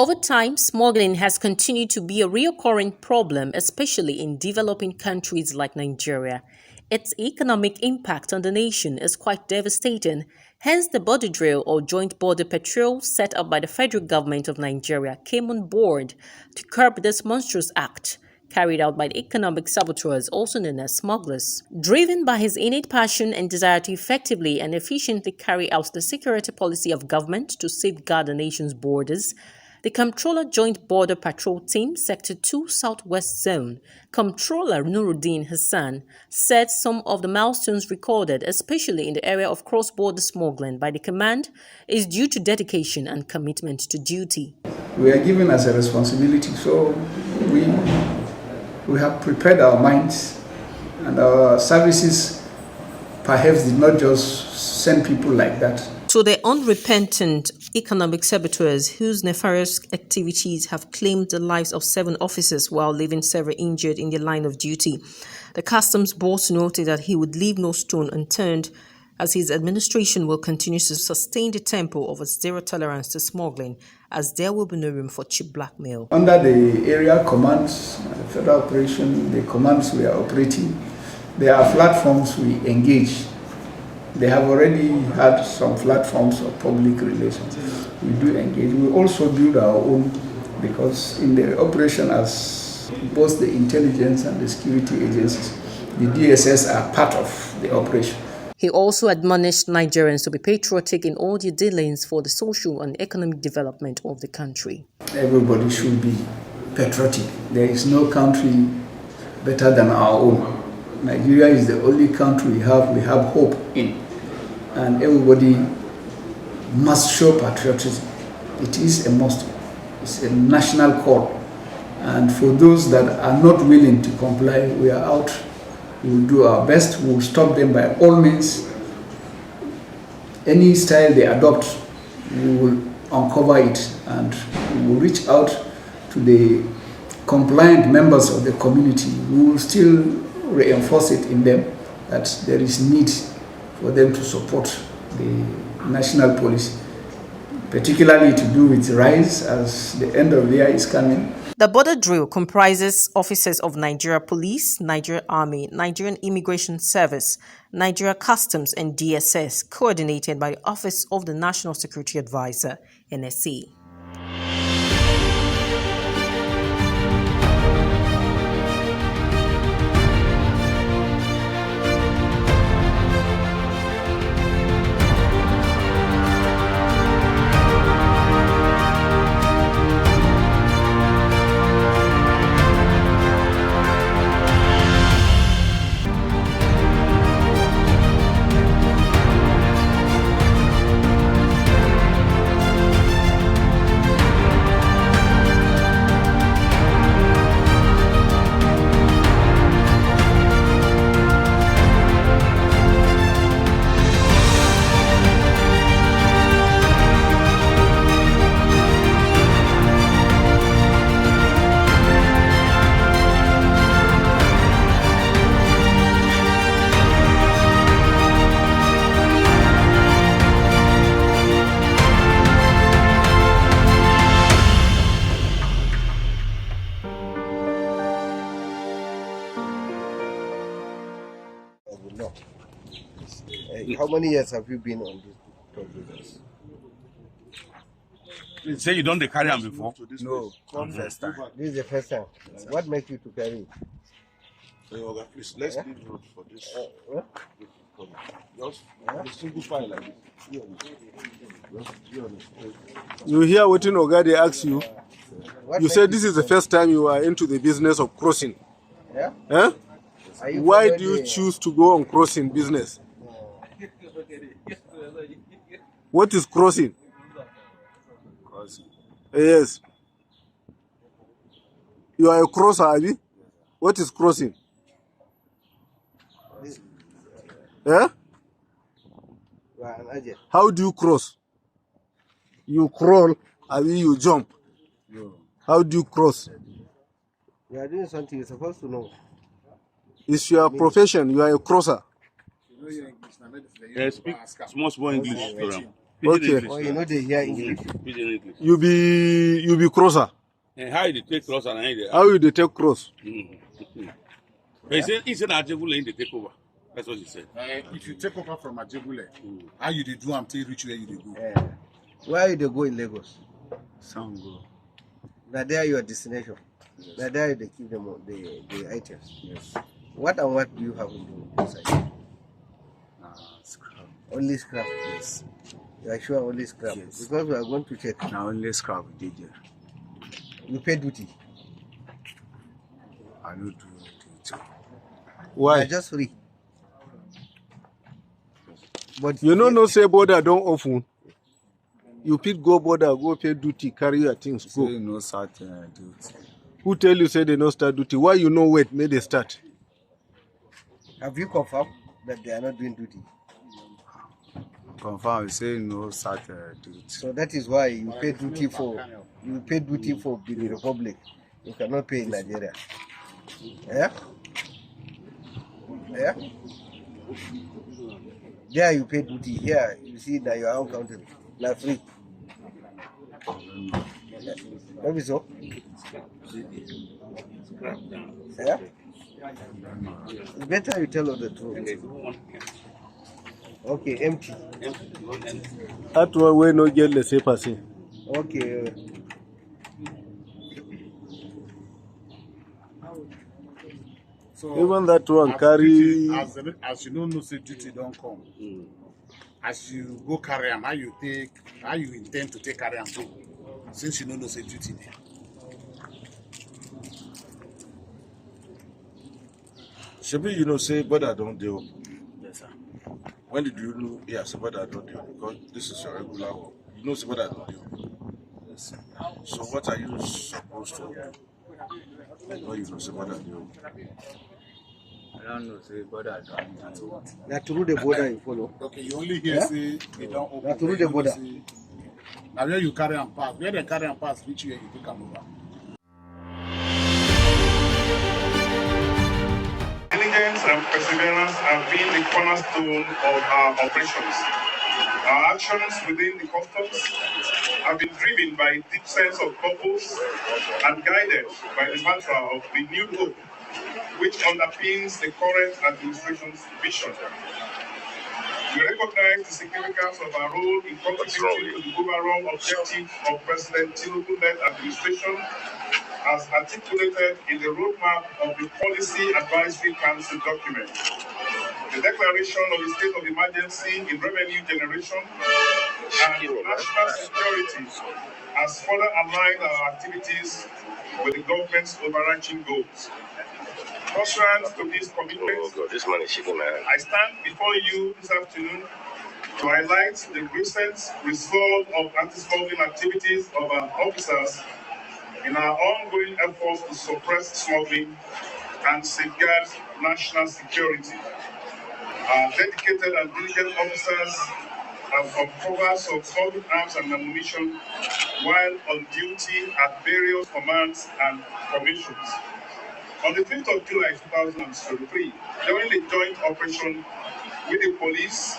Over time, smuggling has continued to be a recurring problem, especially in developing countries like Nigeria. Its economic impact on the nation is quite devastating. Hence, the border drill or joint border patrol set up by the federal government of Nigeria came on board to curb this monstrous act carried out by the economic saboteurs, also known as smugglers. Driven by his innate passion and desire to effectively and efficiently carry out the security policy of government to safeguard the nation's borders, the Comptroller Joint Border Patrol Team, Sector 2 Southwest Zone, Comptroller Nuruddin Hassan, said some of the milestones recorded, especially in the area of cross-border smuggling by the command, is due to dedication and commitment to duty. We are given as a responsibility, so we have prepared our minds, and our services perhaps did not just send people like that. To the unrepentant economic saboteurs whose nefarious activities have claimed the lives of 7 officers while leaving several injured in the line of duty, the customs boss noted that he would leave no stone unturned as his administration will continue to sustain the tempo of a zero tolerance to smuggling, as there will be no room for cheap blackmail. Under the area commands, the federal operation, the commands we are operating, there are platforms we engage. They have already had some platforms of public relations. We do engage. We also build our own, because in the operation, as both the intelligence and the security agencies, the DSS are part of the operation. He also admonished Nigerians to be patriotic in all their dealings for the social and economic development of the country. Everybody should be patriotic. There is no country better than our own. Nigeria is the only country we have hope in. And everybody must show patriotism. It is a must. It's a national call. And for those that are not willing to comply, we are out. We will do our best. We will stop them by all means. Any style they adopt, we will uncover it, and we will reach out to the compliant members of the community. We will still reinforce it in them that there is need for them to support the national policy, particularly to do with rise as the end of the year is coming. The border drill comprises officers of Nigeria Police, Nigeria Army, Nigerian Immigration Service, Nigeria Customs and DSS, coordinated by the Office of the National Security Advisor, NSA. How many years have you been on this drug business? You say you don't carry them before? No, not first time. This is the first time. What makes you to carry it? Please, let's leave road for this. Just single file like this. You hear what Ogade asks you? You said this is the first time you are into the business of crossing. Yeah? Eh? Why do you choose to go on crossing business? What is crossing? Crossing. Yes. You are a crosser, Abi? What is crossing? Eh? How do you cross? You crawl, Abi, you jump. How do you cross? You are doing something you're supposed to know. It's your profession. You are a crosser. Speak small English to them. Okay. Oh, you know they hear English? Pidgin English. You be crosser. And how you take cross and How you dey take cross? But he said that Ajegule in the takeover. That's what he said. If you take over from Ajegule, how you dey do am till reach where you dey go? Where you go in Lagos? Sango. Now there your destination. Yes. Now there they keep them the items. Yes. What and what do you have inside? Scrap. Only scrap. Yes. You are sure only scrap? Yes. Because we are going to check. Now only scrap we did there. You pay duty. I don't do duty. Why? You are just free. But You no say border don't open. You fit go border, go pay duty, carry your things, go. Say no start duty. Who tell you say they no start duty? Why you no wait, may they start? have you confirmed that they are not doing duty? Confirm, say no start duty. So that is why you pay duty for the Republic. You cannot pay in Nigeria. Yeah? Yeah? There you pay duty. Here you see that your own country. Like free. Yeah. Maybe so. Yeah? It's better you tell us the truth. Okay, empty. That one we no get laissez passer. Okay. So Even that one as carry. duty, as you don't know, say duty don't come. As you go carry am, how you intend to take carry am go? Since you don't know, say duty there. Shebi, you know, say border don't deal. Yes, sir. When did you know? Yeah, say border don't deal because this is your regular work. You know, say border don't deal. Yes, sir. So what are you supposed to do? When you know, say border deal. I don't know, say border don't. Now through the border you follow. Okay, you only hear Yeah? say they don't open. Now through You the don't border. say- Now where you carry and pass, where they carry and pass, which way you take am over? Diligence and perseverance have been the cornerstone of our operations. Our actions within the customs have been driven by a deep sense of purpose and guided by the mantra of renewed hope, which underpins the current administration's vision. We recognize the significance of our role in contributing to the overall objective of President Tinubu-led administration as articulated in the roadmap of the Policy Advisory Council document. The declaration of the state of emergency in revenue generation and national security has further aligned our activities with the government's overarching goals. Pursuant to these commitments, This man is shaking my hand. I stand before you this afternoon to highlight the recent resolve of anti-smuggling activities of our officers in our ongoing efforts to suppress smuggling and safeguard national security. Our dedicated and diligent officers have uncovered some smuggled arms and ammunition while on duty at various commands and commissions. On the 5th of July 2023, during the joint operation with the police,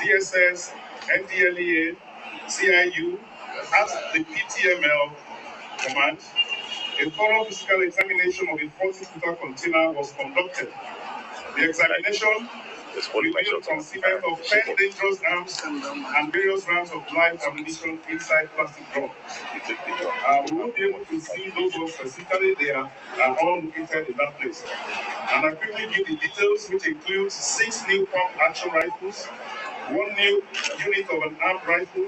DSS, NDLEA, CIU, at the PTML command, a thorough physical examination of a 40-footer container was conducted. The examination revealed concealment of 10 dangerous arms and various rounds of live ammunition inside plastic drums. We won't be able to see those ones specifically. They are all located in that place. And I quickly give the details, which includes 6 new pump action rifles, 1 new unit of an armed rifle,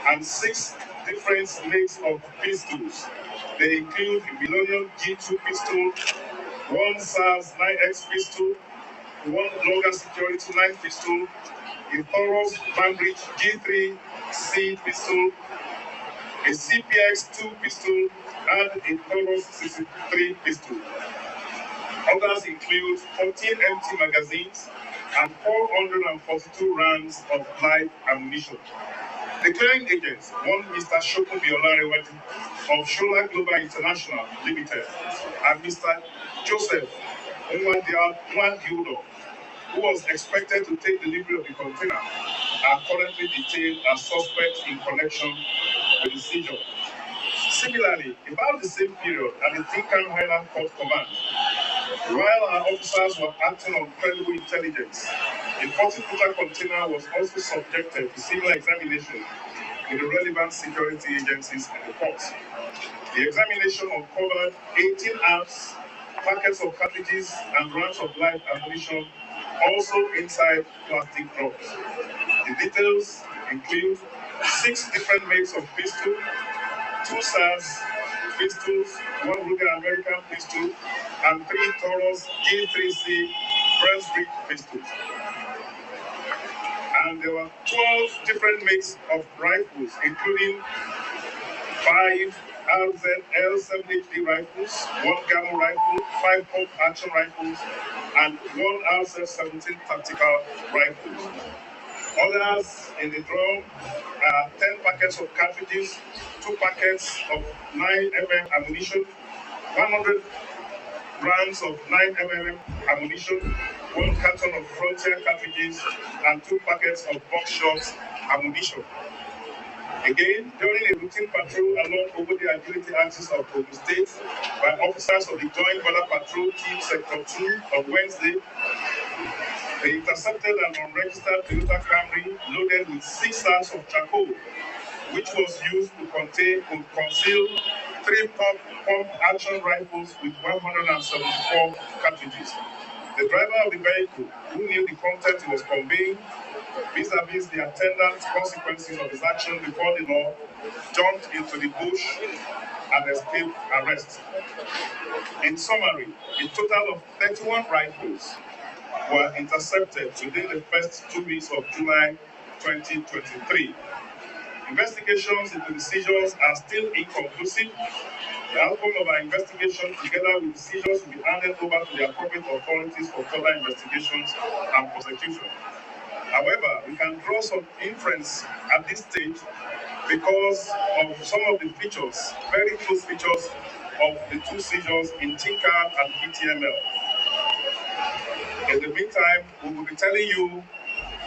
and 6 different makes of pistols. They include the Millennium G2 pistol, 1 SARS 9X pistol, 1 longer security 9 pistol, a Taurus Banbridge G3C pistol, a CPX-2 pistol, and a Taurus 63 pistol. Others include 14 empty magazines and 442 rounds of live ammunition. The clearing agents, one Mr. Shokun Biolarewaju of Shola Global International Limited, and Mr. Joseph Nwandiudo, who was expected to take delivery of the container, are currently detained as suspects in connection with the seizure. Similarly, about the same period at the Tinkan Highland Port Command, while our officers were acting on credible intelligence, a 40-footer container was also subjected to similar examination with the relevant security agencies in the port. The examination uncovered 18 arms, packets of cartridges, and rounds of live ammunition, also inside plastic drums. The details include 6 different makes of pistol, 2 SARS pistols, 1 Ruger American pistol, and 3 Taurus G3C breast grip pistols. And there were 12 different makes of rifles, including 5 RZL-7HD rifles, 1 Gamma rifle, 5 pump action rifles, and 1 RZ-17 tactical rifles. Others in the drum are 10 packets of cartridges, 2 packets of 9mm ammunition, 100 rounds of 9mm ammunition, 1 carton of Frontier cartridges, and 2 packets of buckshot ammunition. Again, during a routine patrol along Obodi Agility axis of Ogun State by officers of the Joint Border Patrol Team Sector 2 on Wednesday, they intercepted an unregistered Toyota Camry loaded with 6 sacks of charcoal, which was used to conceal 3 pump action rifles with 174 cartridges. The driver of the vehicle, who knew the content he was conveying, vis-a-vis the attendant consequences of his action before the law, jumped into the bush and escaped arrest. In summary, a total of 31 rifles were intercepted within the first 2 weeks of July 2023. Investigations into the seizures are still inconclusive. The outcome of our investigation, together with the seizures, will be handed over to the appropriate authorities for further investigations and prosecution. However, we can draw some inference at this stage because of some of the features, very close features of the 2 seizures in Tinkan and ETML. In the meantime, we will be telling you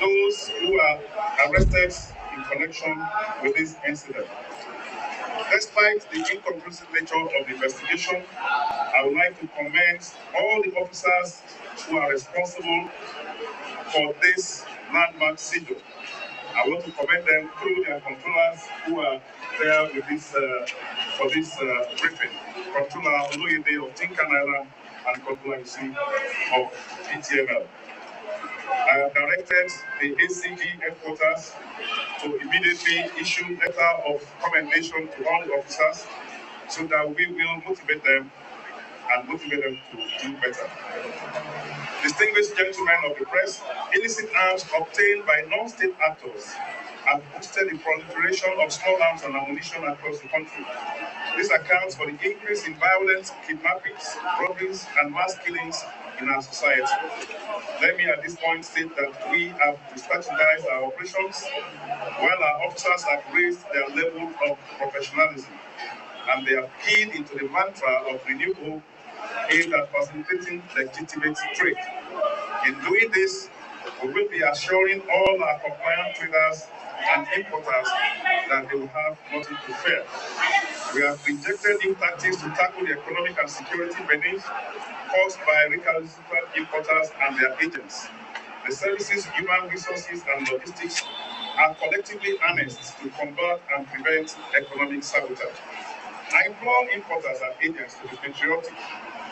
those who are arrested in connection with this incident. Despite the inconclusive nature of the investigation, I would like to commend all the officers who are responsible for this landmark seizure. I want to commend them through their controllers who are there with this for this briefing. Controller Oloyede of Tinkan Island and Controller Isi of ETML. I have directed the ACG headquarters to immediately issue letter of commendation to all the officers so that we will motivate them to do better. Distinguished gentlemen of the press, illicit arms obtained by non-state actors have boosted the proliferation of small arms and ammunition across the country. This accounts for the increase in violence, kidnappings, robberies, and mass killings in our society. Let me at this point state that we have strategized our operations while our officers have raised their level of professionalism and they have keyed into the mantra of renewed hope aimed at facilitating legitimate trade. In doing this, we will be assuring all our compliant traders and importers that they will have nothing to fear. We have injected new tactics to tackle the economic and security burdens caused by recalcitrant importers and their agents. The services, human resources, and logistics are collectively harnessed to combat and prevent economic sabotage. I implore importers and agents to be patriotic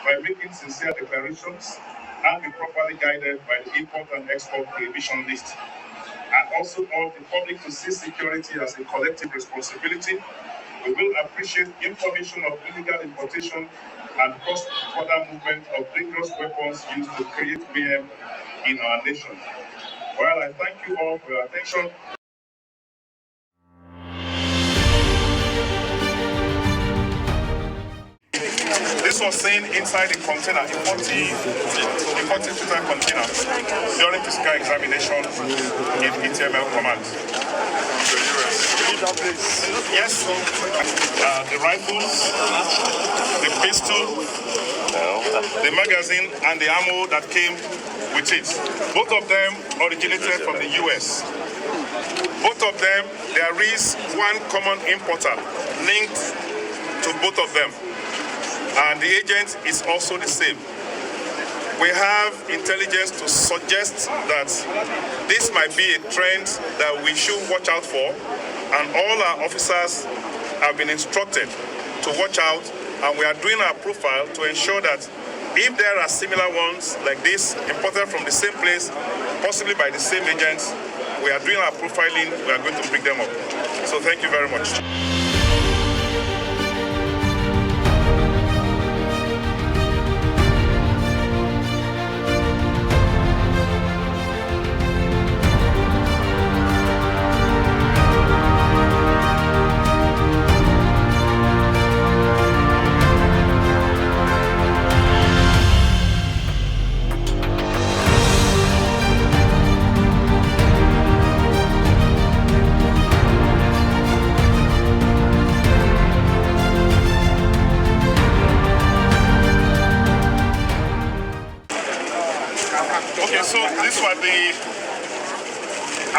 by making sincere declarations and be properly guided by the import and export prohibition list. I also urge the public to see security as a collective responsibility. We will appreciate information of illegal importation and cross-border movement of dangerous weapons used to create mayhem in our nation. Well, I thank you all for your attention. This was seen inside the container, the 40-footer container during physical examination in ETML command. Yes, the rifles, the pistol, the magazine, and the ammo that came with it. Both of them originated from the US. Both of them, there is one common importer linked to both of them. And the agent is also the same. We have intelligence to suggest that this might be a trend that we should watch out for, and all our officers have been instructed to watch out, and we are doing our profile to ensure that if there are similar ones like this, imported from the same place, possibly by the same agents, we are doing our profiling, we are going to pick them up. So thank you very much. Okay, so these were the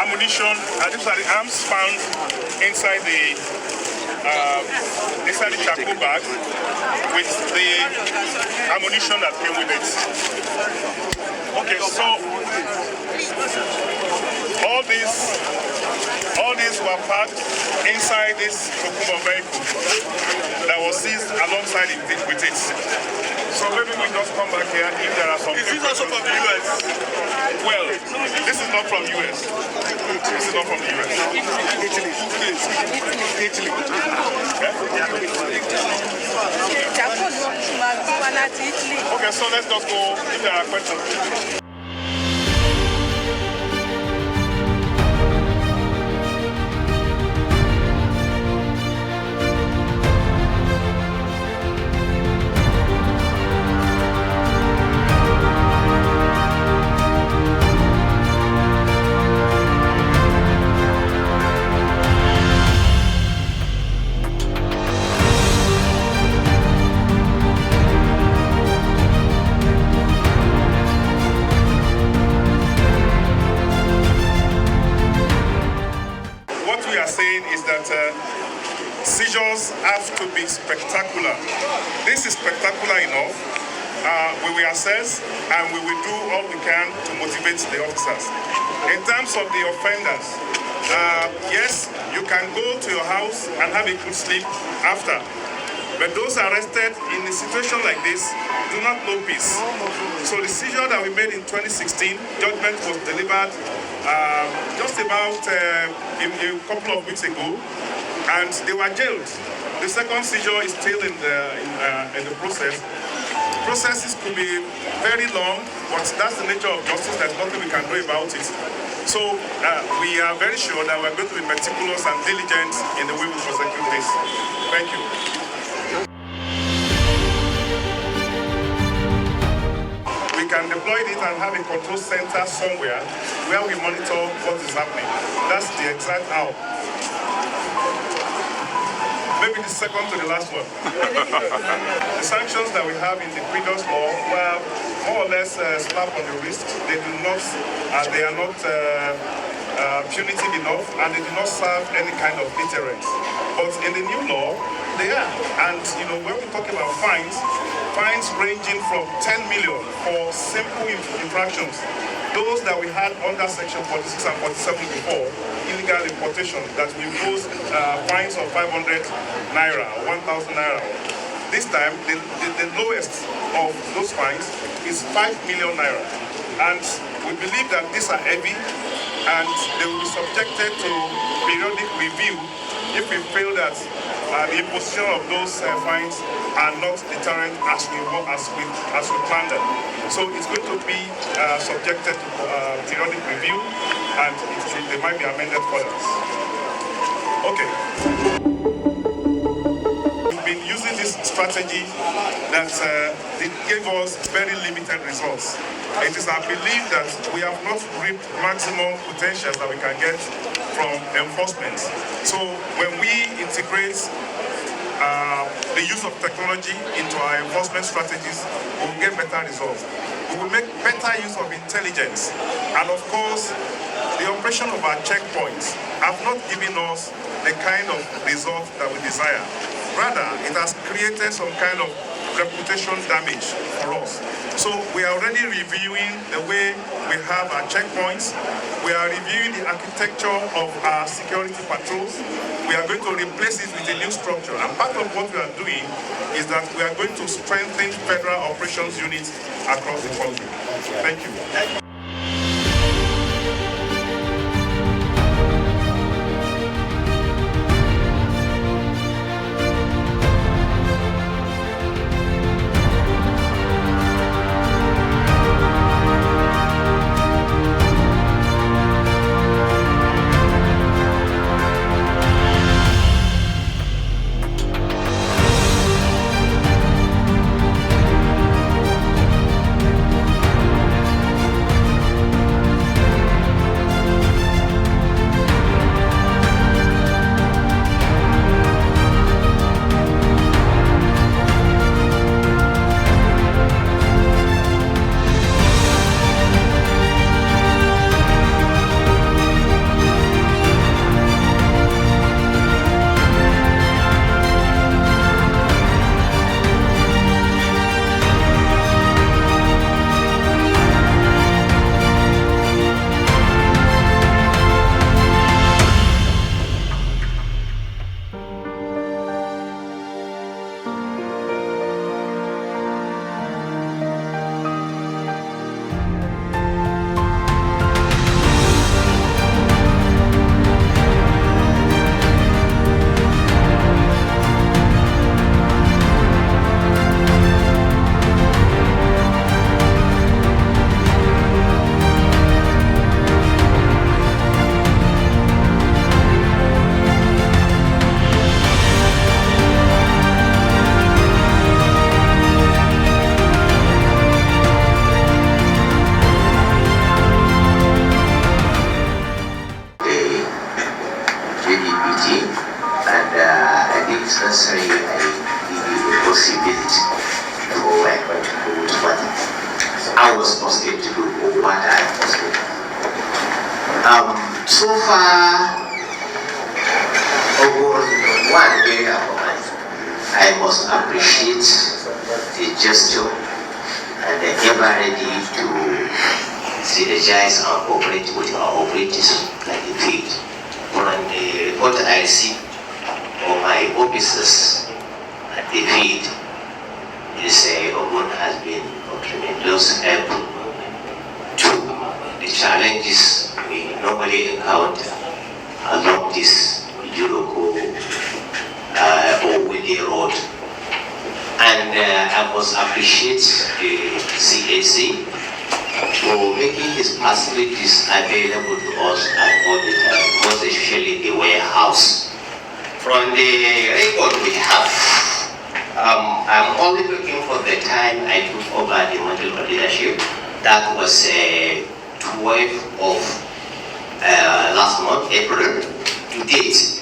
ammunition, these are the arms found inside the charcoal bag with the ammunition that came with it. Okay, so all these were packed inside this Tokumbo vehicle that was seized alongside it with it. So maybe we just come back here if there are some. Is this also from the US? Well, this is not from US. This is not from the US. Italy. Okay, so let's just go if there are questions. Seizures have to be spectacular. This is spectacular enough. We will assess and we will do all we can to motivate the officers. In terms of the offenders, yes, you can go to your house and have a good sleep after. But those arrested in a situation like this do not know peace. So the seizure that we made in 2016, judgment was delivered just about a couple of weeks ago, and they were jailed. The second seizure is still in the process. Processes could be very long, but that's the nature of justice. There's nothing we can do about it. So we are very sure that we're going to be meticulous and diligent in the way we prosecute this. Thank you. We can deploy it and have a control center somewhere where we monitor what is happening. That's the exact how. Maybe the second to the last one. The sanctions that we have in the previous law were more or less slap on the wrist. They are not punitive enough, and they do not serve any kind of deterrence. But in the new law, they are. And when we talk about fines ranging from 10 million for simple infractions. Those that we had under Section 46 and 47 before, illegal importation, that we impose fines of 500 naira, 1,000 naira. This time, the lowest of those fines is 5 million naira. And we believe that these are heavy and they will be subjected to periodic review if we feel that the imposition of those fines are not deterrent as we planned them. So it's going to be subjected to periodic review, and they might be amended further. Okay. We've been using this strategy that it gave us very limited results. It is our belief that we have not reaped maximum potential that we can get from enforcement. So when we integrate the use of technology into our enforcement strategies, we will get better results. We will make better use of intelligence. And of course, the operation of our checkpoints have not given us the kind of result that we desire. Rather, it has created some kind of reputation damage for us. So we are already reviewing the way we have our checkpoints. We are reviewing the architecture of our security patrols. We are going to replace it with a new structure. And part of what we are doing is that we are going to strengthen federal operations units across the country. Thank you. I was supposed to do or what I was doing. So far, over one area of my life, I must appreciate the gesture and the ever ready to synergize and cooperate with our operators like the field. From the report I received from my officers at the field, this Ogun has been a tremendous help to the challenges we normally encounter along this Juroko or Willie Road. And I must appreciate the CAC for making his facilities available to us at all the time, most especially the warehouse. From the record we have, I'm only looking for the time I took over the model of leadership. That was 12th of last month, April, to date.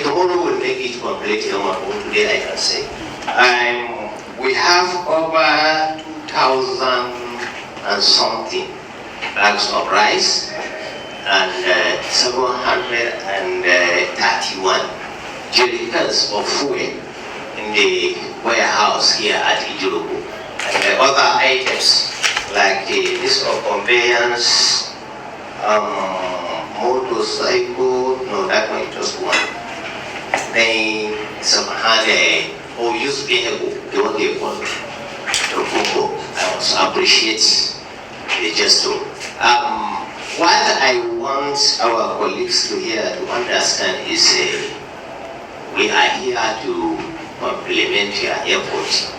Tomorrow will make it complete. Today I can say. We have over 2,000 and something bags of rice and 731 jerrycans of fuel in the warehouse here at Ijurugu. And other items like the list of conveyance, motorcycle, no, that one just one. Then some had or used vehicle, the one they call the I also appreciate the gesture. What I want our colleagues to hear, to understand is we are here to complement your efforts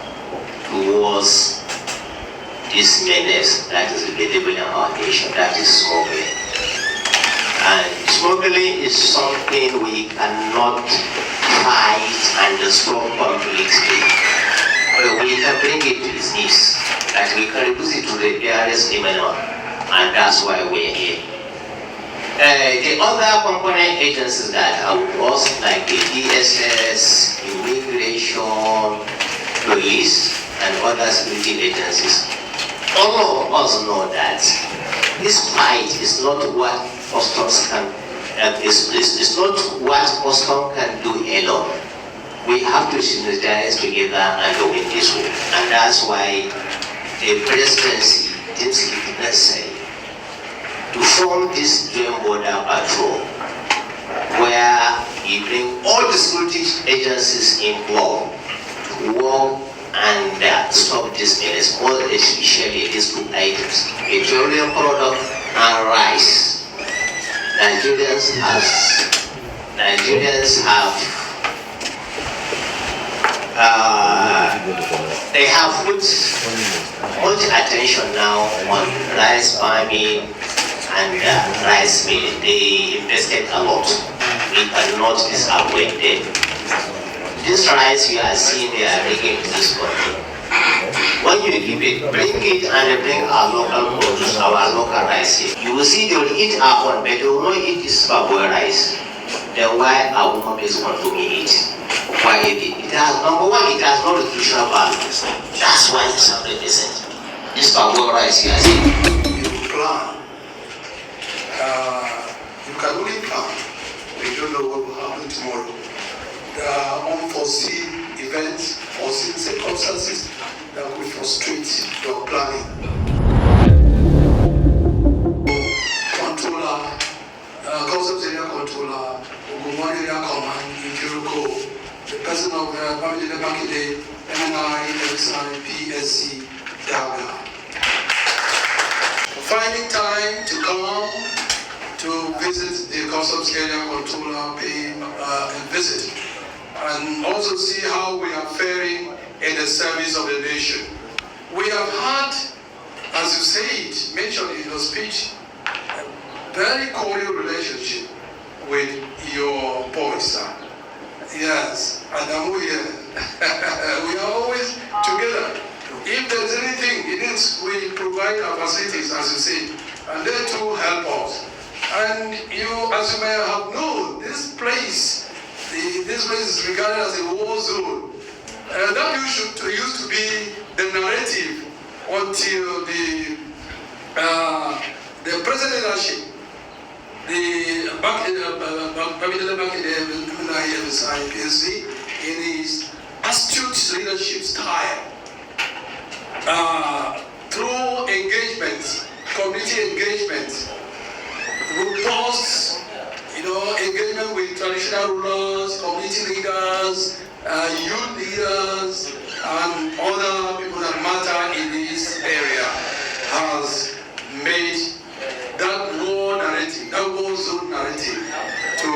towards this menace that is available in our nation, that is smuggling. And smuggling is something we cannot fight and stop completely. We can bring it to its knees, that we can reduce it to the barest minimum, and that's why we're here. The other component agencies that are with us, like the DSS, Immigration, Police, and other security agencies, all of us know that this fight is not what customs can. It's not what customs can do alone. We have to synergize together and win this war, and that's why the presidency deems it necessary to form this joint border patrol, where you bring all the security agencies involved to work and stop this menace, more especially these two items: petroleum product and rice. Nigerians have put much attention now on rice farming and rice milling. They invested a lot. We cannot disappoint them. This rice you are seeing, they are bringing to this country. When you give it, bring it and bring our local produce, our local rice here. You will see they will eat our own, but they will not eat this Parboiled rice. Then why our woman is consuming it? Why it has, number one, it has no nutritional value. That's why it's 100%. This Parboiled rice you are seeing. You plan. You can only plan, but you don't know what will happen tomorrow. There are unforeseen events, foreseen circumstances that will frustrate your planning. Controller, Customs Area Controller, Ogunwan Area Command in Jericho, the President of Babajide Bakide, MNI, MSI, PSC, Daga. Finding time to come to visit the Customs Area Controller, paying a visit, and also see how we are faring in the service of the nation. We have had, as you said, mentioned in your speech, a very cordial relationship with your boys, sir. Yes, and I'm here. We are always together. If there's anything it is, we provide our facilities, as you said, and they too help us. And you, as you may have known, this place is regarded as a war zone. That used to be the narrative until the present leadership, the Babajide Bakide MNI PSC, in his astute leadership style, through engagement, community engagement, robust, engagement with traditional rulers, community leaders, youth leaders, and other people that matter in this area, has made that war narrative, that war zone narrative, to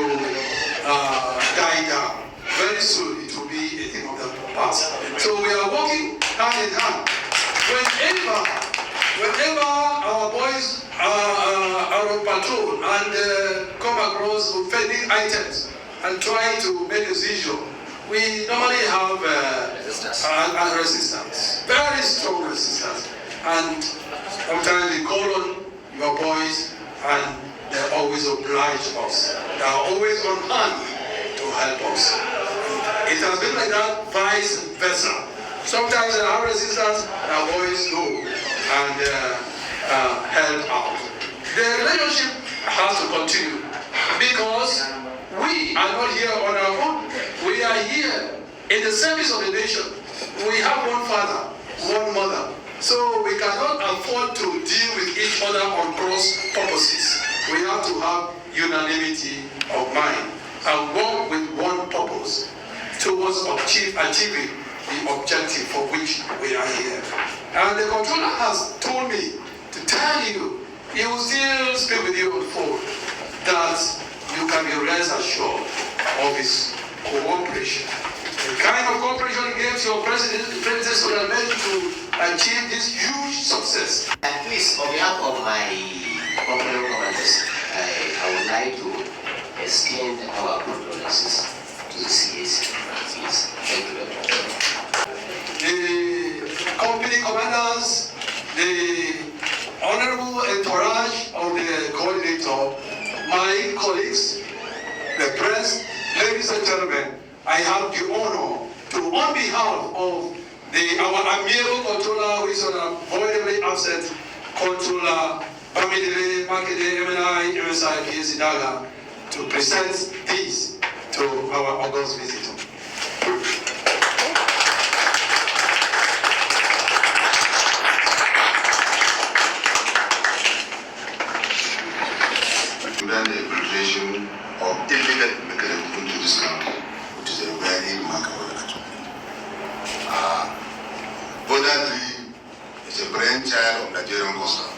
die down. Very soon it will be a thing of the past. So we are working hand in hand. Whenever our boys are on patrol and come across offending items and try to make a seizure, we normally have a resistance, very strong resistance. And sometimes we call on your boys and they always oblige us. They are always on hand to help us. It has been like that, vice versa. Sometimes there are resistance, our boys go and help out. The relationship has to continue because we are not here on our own. We are here in the service of the nation. We have one father, one mother. So we cannot afford to deal with each other on cross purposes. We have to have unanimity of mind and work with one purpose towards achieving the objective for which we are here. And the controller has told me to tell you, he will still speak with you on phone, that you can be rest assured of his cooperation. The kind of cooperation he gave to your predecessor that made you to achieve this huge success. At least on behalf of my company commanders, I would like to extend our condolences to the CAC. Please, thank you very much. The company commanders, the honorable entourage of the coordinator, my my colleagues, the press, ladies and gentlemen, I have the honor to, on behalf of our amiable controller, who is unavoidably absent, Controller Bamidele Makede MNI MSI PSC Daga, to present these to our August visitor. The infiltration of illegal immigrants into this country, which is a very remarkable achievement. Border 3 is a brainchild of Nigerian Custom.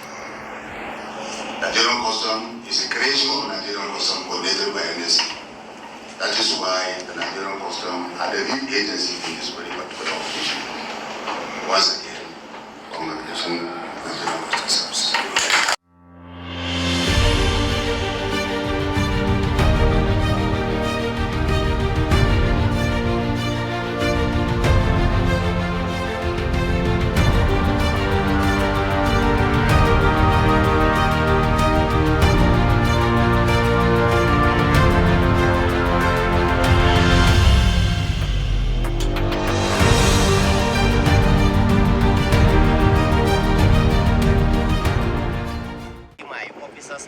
Nigerian Custom is a creation of Nigerian Custom coordinated by NSC. That is why the Nigerian Custom are the lead agency in this very particular operation. Once again, congratulations, Nigerian Custom Service.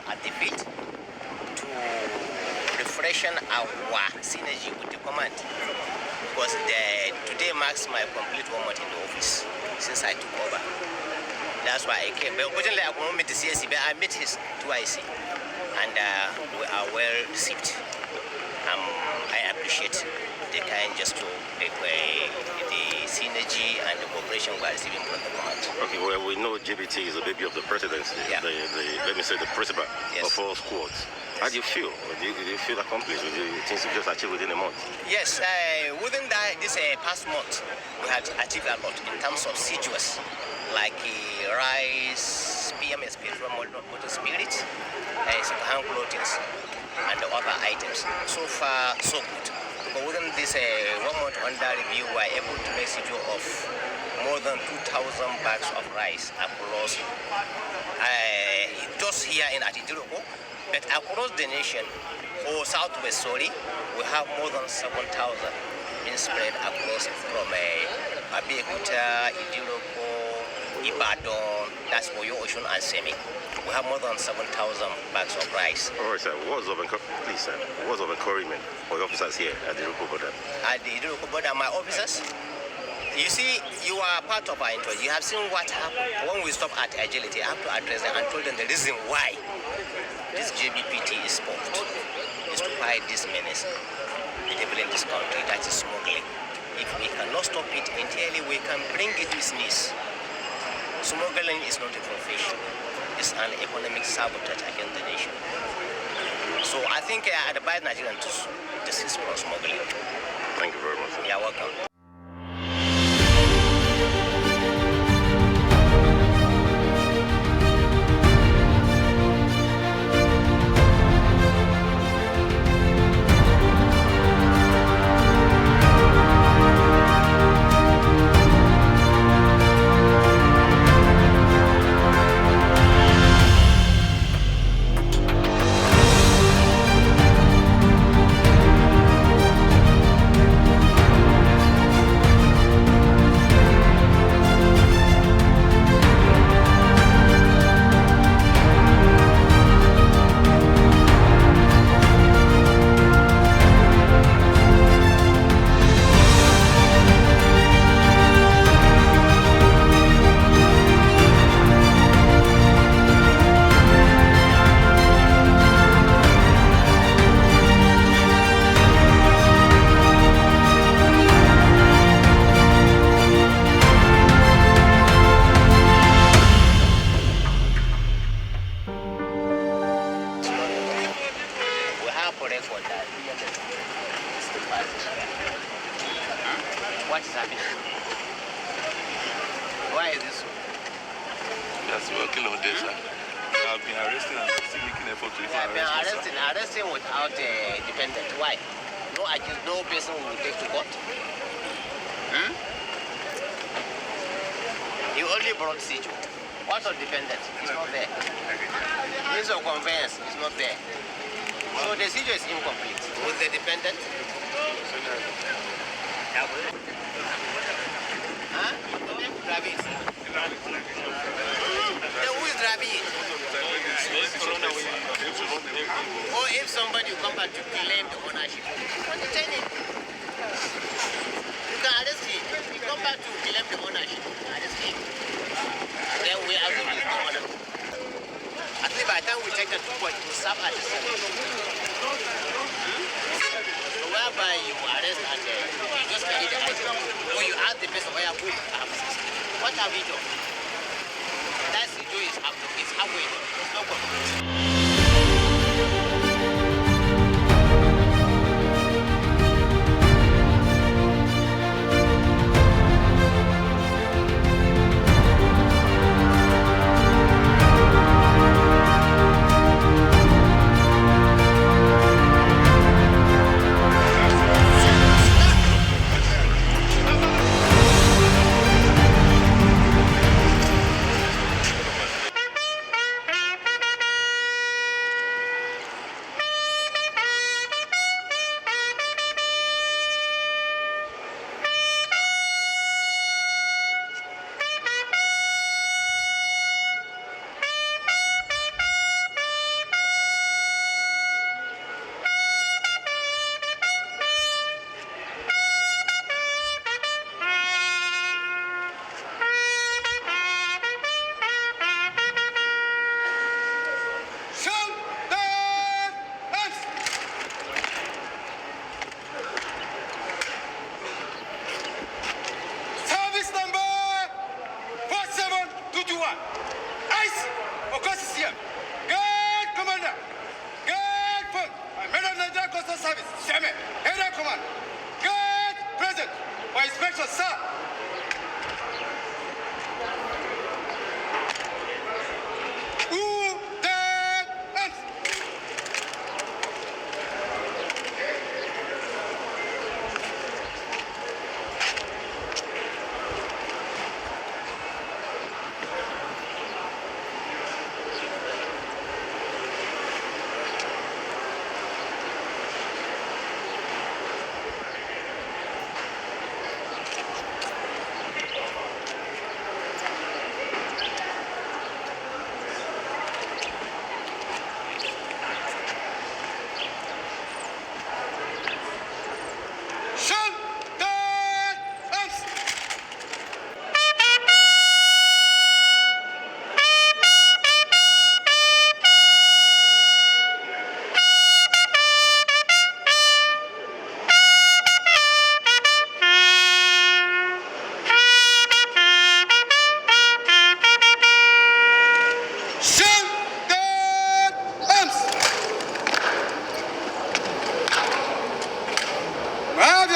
At the field to refreshen our synergy with the command, because today marks my complete 1 month in the office since I took over. That's why I came. But unfortunately, I couldn't meet the CSC, but I met his 2IC, and we are well received. I appreciate the kind gesture, the synergy and the cooperation we are receiving from the command. Okay, well, we know JBT is a baby of the presidency, yeah. Let me say the principal yes. of all squads. How do you feel? Do you feel accomplished with the things you just achieved within a month? Yes, within this past month, we had achieved a lot in terms of CGS, like rice, PMS, petrol, motor spirit, second-hand clothing, and the other items. So far, so good. But within this 1 month under review, we are able to make CGO of more than 2,000 bags of rice across, just here in Atidiroko, but across the nation, or southwest, we have more than 7,000 being spread across from Abeokuta, Idiroko, Ibadan, that's Oyo, Osun, and Semi. We have more than 7,000 bags of rice. All right, sir. Words of encouragement for your officers here at the Iroko border. At the Iroko border, my officers, you see, you are part of our interest. You have seen what happened when we stopped at agility. I have to address them and told them the reason why this JBPT is formed is to fight this menace, the devil in this country, that is smuggling. If we cannot stop it entirely, we can bring it to its knees. Smuggling is not a profession. It's an economic sabotage against the nation. So I think I advise Nigerians to desist from smuggling. Thank you very much, sir. You're welcome. What is happening? Why is this so? That's working on this, sir. I've been arresting and still making effort to arresting without a dependent. Why? No person will take to court. You only brought siege. What of dependent? It's not there. Means of conveyance is not there. So the seizure is incomplete. Was the defendant? Huh? Driving. Then who is driving it? Or if somebody will come back to claim the ownership, detain him. You can arrest him. He come back to claim the ownership, arrest him. Then we assume he's the owner. At least by the time we take them to court, we serve at the same. So whereby you arrest and you just carry the item, or you ask the person where you have system. What have we done? That situation is halfway done. There's no problem.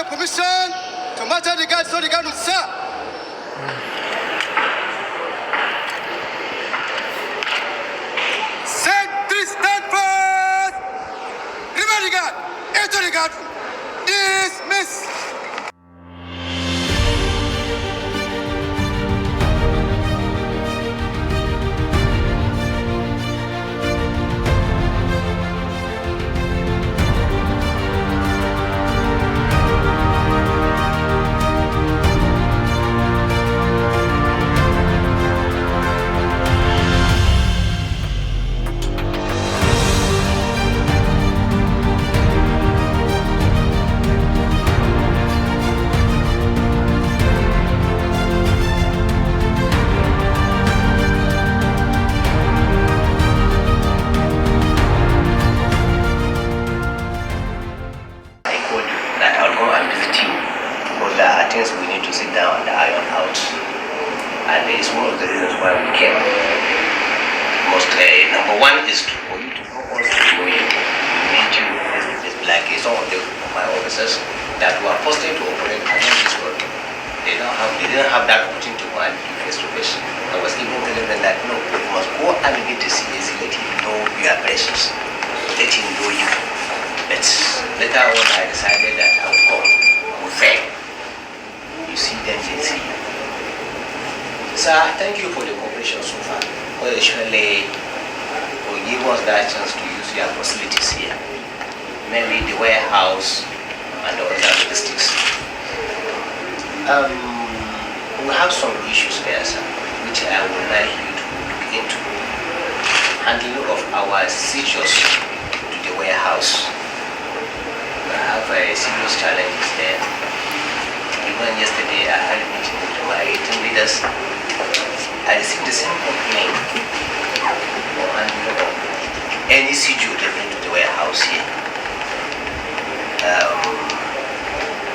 Permission to matter the guard so the guard will serve. Sentry stand first. Remember the guard. Enter the guard. Dismiss. Thank you for the cooperation so far. Well, actually, will give us that chance to use your facilities here. mainly the warehouse and the other logistics. We have some issues there, sir, which I would like you to look into. Handling of our seizures to the warehouse. We have a serious challenges there. Even yesterday, I had a meeting with my team leaders. I received the same complaint for handling of any seizure taken to the warehouse here.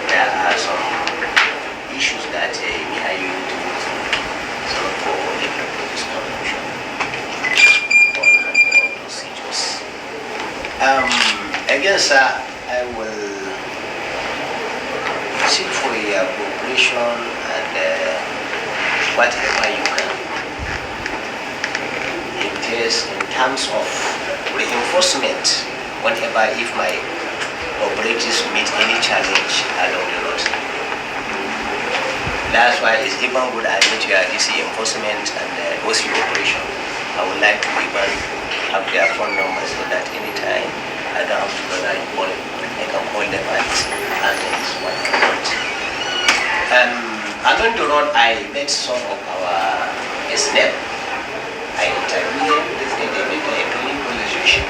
There are some issues that we are using to solve for the distribution for handling of procedures. Again, sir, I will seek for a cooperation and whatever you can. In case, in terms of reinforcement, whatever if my operators meet any challenge along the road. That's why it's even good I need your DC enforcement and OC operation. I would like to even have their phone numbers so that anytime I don't have to go there and call them. I can call them and this is what I want. Along the road, I met some of our SNEP. I interviewed them, they made a clean conversation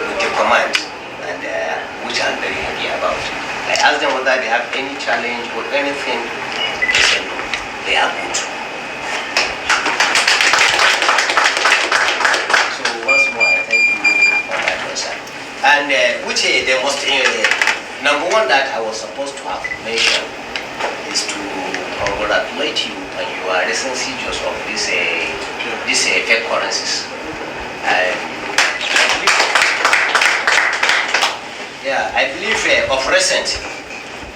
with the command, and which I'm very happy about. I asked them whether they have any challenge or anything. They said no, they are good. So once more, I thank you for that answer. And which the most number one that I was supposed to have mentioned is to congratulate you on your recent seizures of these fake currencies. I believe of recent,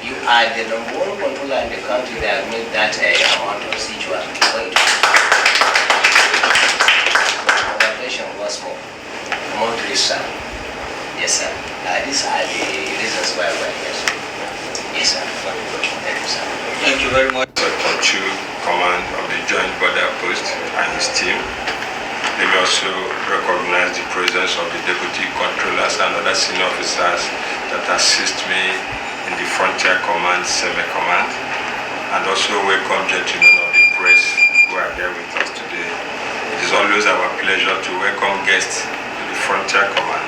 you are the number one controller in the country that made that amount of seizure. Congratulations once more. More to you, sir. Yes, sir. These are the reasons why we're here, sir. Yes, sir. Thank you, sir. Thank you very much. Ponchu, command of the Joint Border Post and his team. Let me also recognize the presence of the Deputy Controllers and other senior officers that assist me in the Frontier Command, Semi-Command, and also welcome gentlemen of the press who are here with us today. It is always our pleasure to welcome guests to the Frontier Command.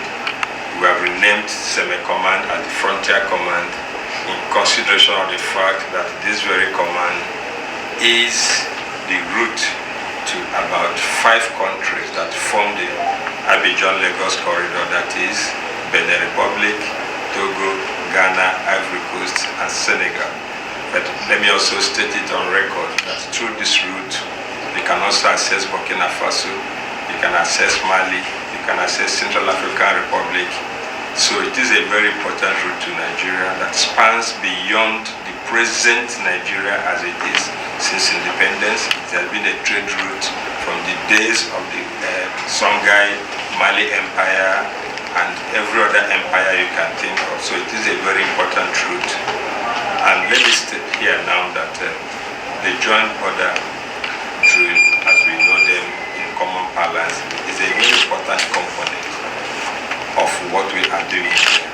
We have renamed Semi-Command as the Frontier Command in consideration of the fact that this very command is the route to about 5 countries that form the Abidjan-Lagos corridor, that is Benin Republic, Togo, Ghana, Ivory Coast, and Senegal. But let me also state it on record that through this route, you can also access Burkina Faso, you can access Mali, you can access Central African Republic. So it is a very important route to Nigeria that spans beyond the present Nigeria as it is since independence. It has been a trade route from the days of the Songhai, Mali Empire, and every other empire you can think of. So it is a very important route. And let me state here now that the joint border drill, as we know them in common parlance, is a very important component of what we are doing here.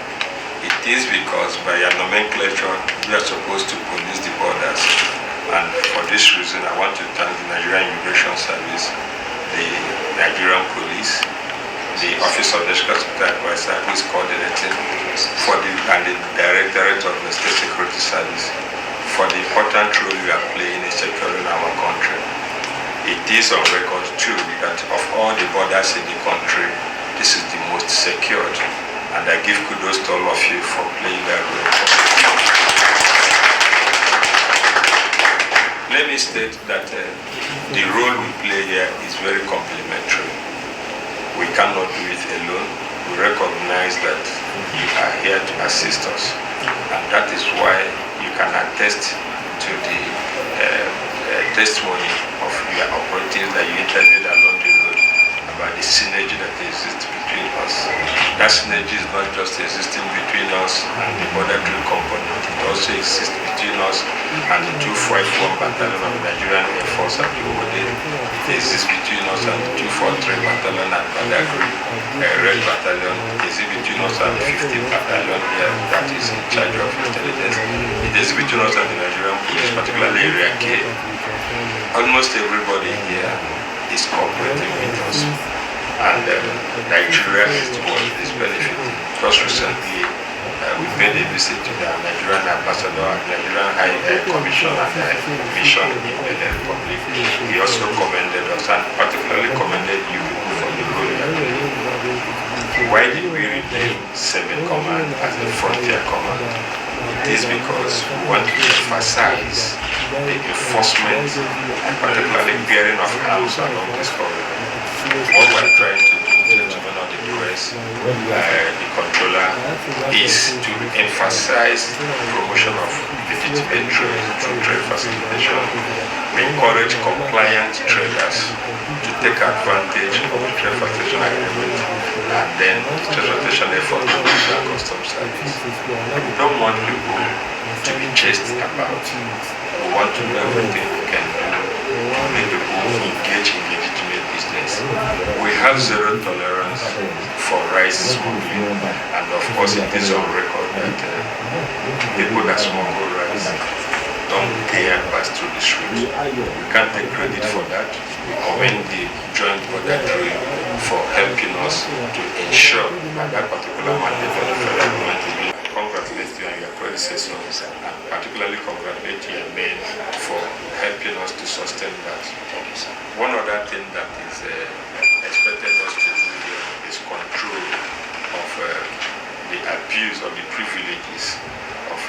It is because by our nomenclature, we are supposed to police the borders. And for this reason, I want to thank the Nigerian Immigration Service, the Nigerian Police, the Office of National Security Advisor, who is coordinating, and the Directorate of the State Security Service, for the important role you are playing in securing our country. It is on record too that of all the borders in the country, this is the most secured, and I give kudos to all of you for playing that role. Let me state that the role we play here is very complementary. We cannot do it alone. We recognize that you are here to assist us, and that is why you can attest to the testimony of your operatives that you interviewed along the road about the synergy that exists between us. That synergy is not just existing between us and the border drill component, it also exists between us and the 251 Battalion of Nigerian Air Force at the ODE. It exists between us and the 249 Infantry Battalion at Badagry, Red Battalion is between us and the 15th Battalion here that is in charge of intelligence. It is between us and the Nigerian police, particularly Area K. Almost everybody here is cooperating with us, and Nigeria is the one that is benefiting. Just recently, we paid a visit to the Nigerian ambassador, Nigerian High Commission and Mission in the Republic. He also commended us and particularly commended you for the role you are playing. Why did we rename 7th Command as the Frontier Command? It is because we want to emphasize the enforcement and particularly bearing of arms along this corridor. What we're trying to do, gentlemen of the press, the controller, is to emphasize promotion of legitimate trade through trade facilitation. We encourage compliant traders to take advantage of the trade facilitation agreement and then trade facilitation effort to the customs service. We don't want people to be chased about. We want to do everything we can do to make people engage in legitimate business. We have zero tolerance for rice smuggling, and of course it is on record that people that smuggle rice don't dare pass through the street. We can't take credit for that. We commend the joint border drill for helping us to ensure that that particular mandate for the federal government will be. Congratulate you and your predecessors, and particularly congratulate your men for helping us to sustain that. One other thing that is expected us to do here is control of the abuse of the privileges of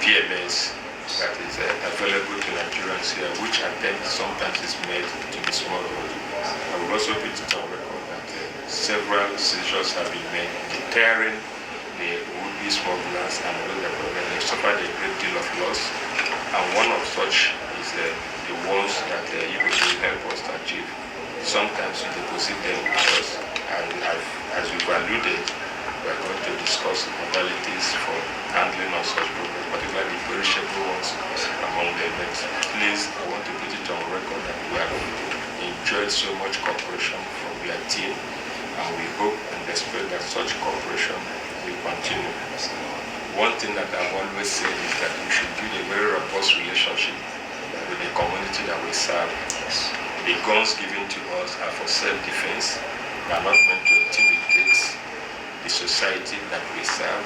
PMS that is available to Nigerians here, which at times sometimes is made to be smuggled. I will also put it on record that several seizures have been made, deterring the would-be smugglers and those that have suffered a great deal of loss. And one of such is the ones that you will help us to achieve. Sometimes you deposit them with us, and as we've alluded, we are going to discuss modalities for handling of such problems, particularly perishable ones among them. But please, I want to put it on record that we have enjoyed so much cooperation from your team, and we hope and expect that such cooperation will continue. One thing that I've always said is that we should build a very robust relationship with the community that we serve. The guns given to us are for self-defense. They are not meant to intimidate the society that we serve,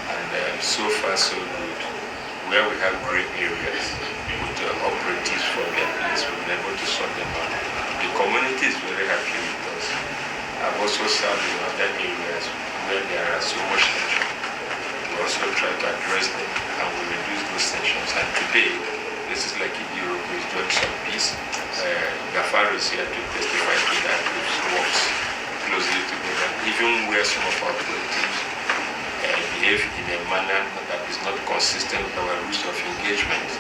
and so far so good. Where we have gray areas with operatives from their place, we've been able to sort them out. The community is very happy with us. I've also served in other areas where there are so much tension. We also try to address them and we reduce those tensions. And today, this is like Europe is doing some peace. Gafar is here to testify to that, which works closely together. Even where some of our operatives behave in a manner that is not consistent with our rules of engagement,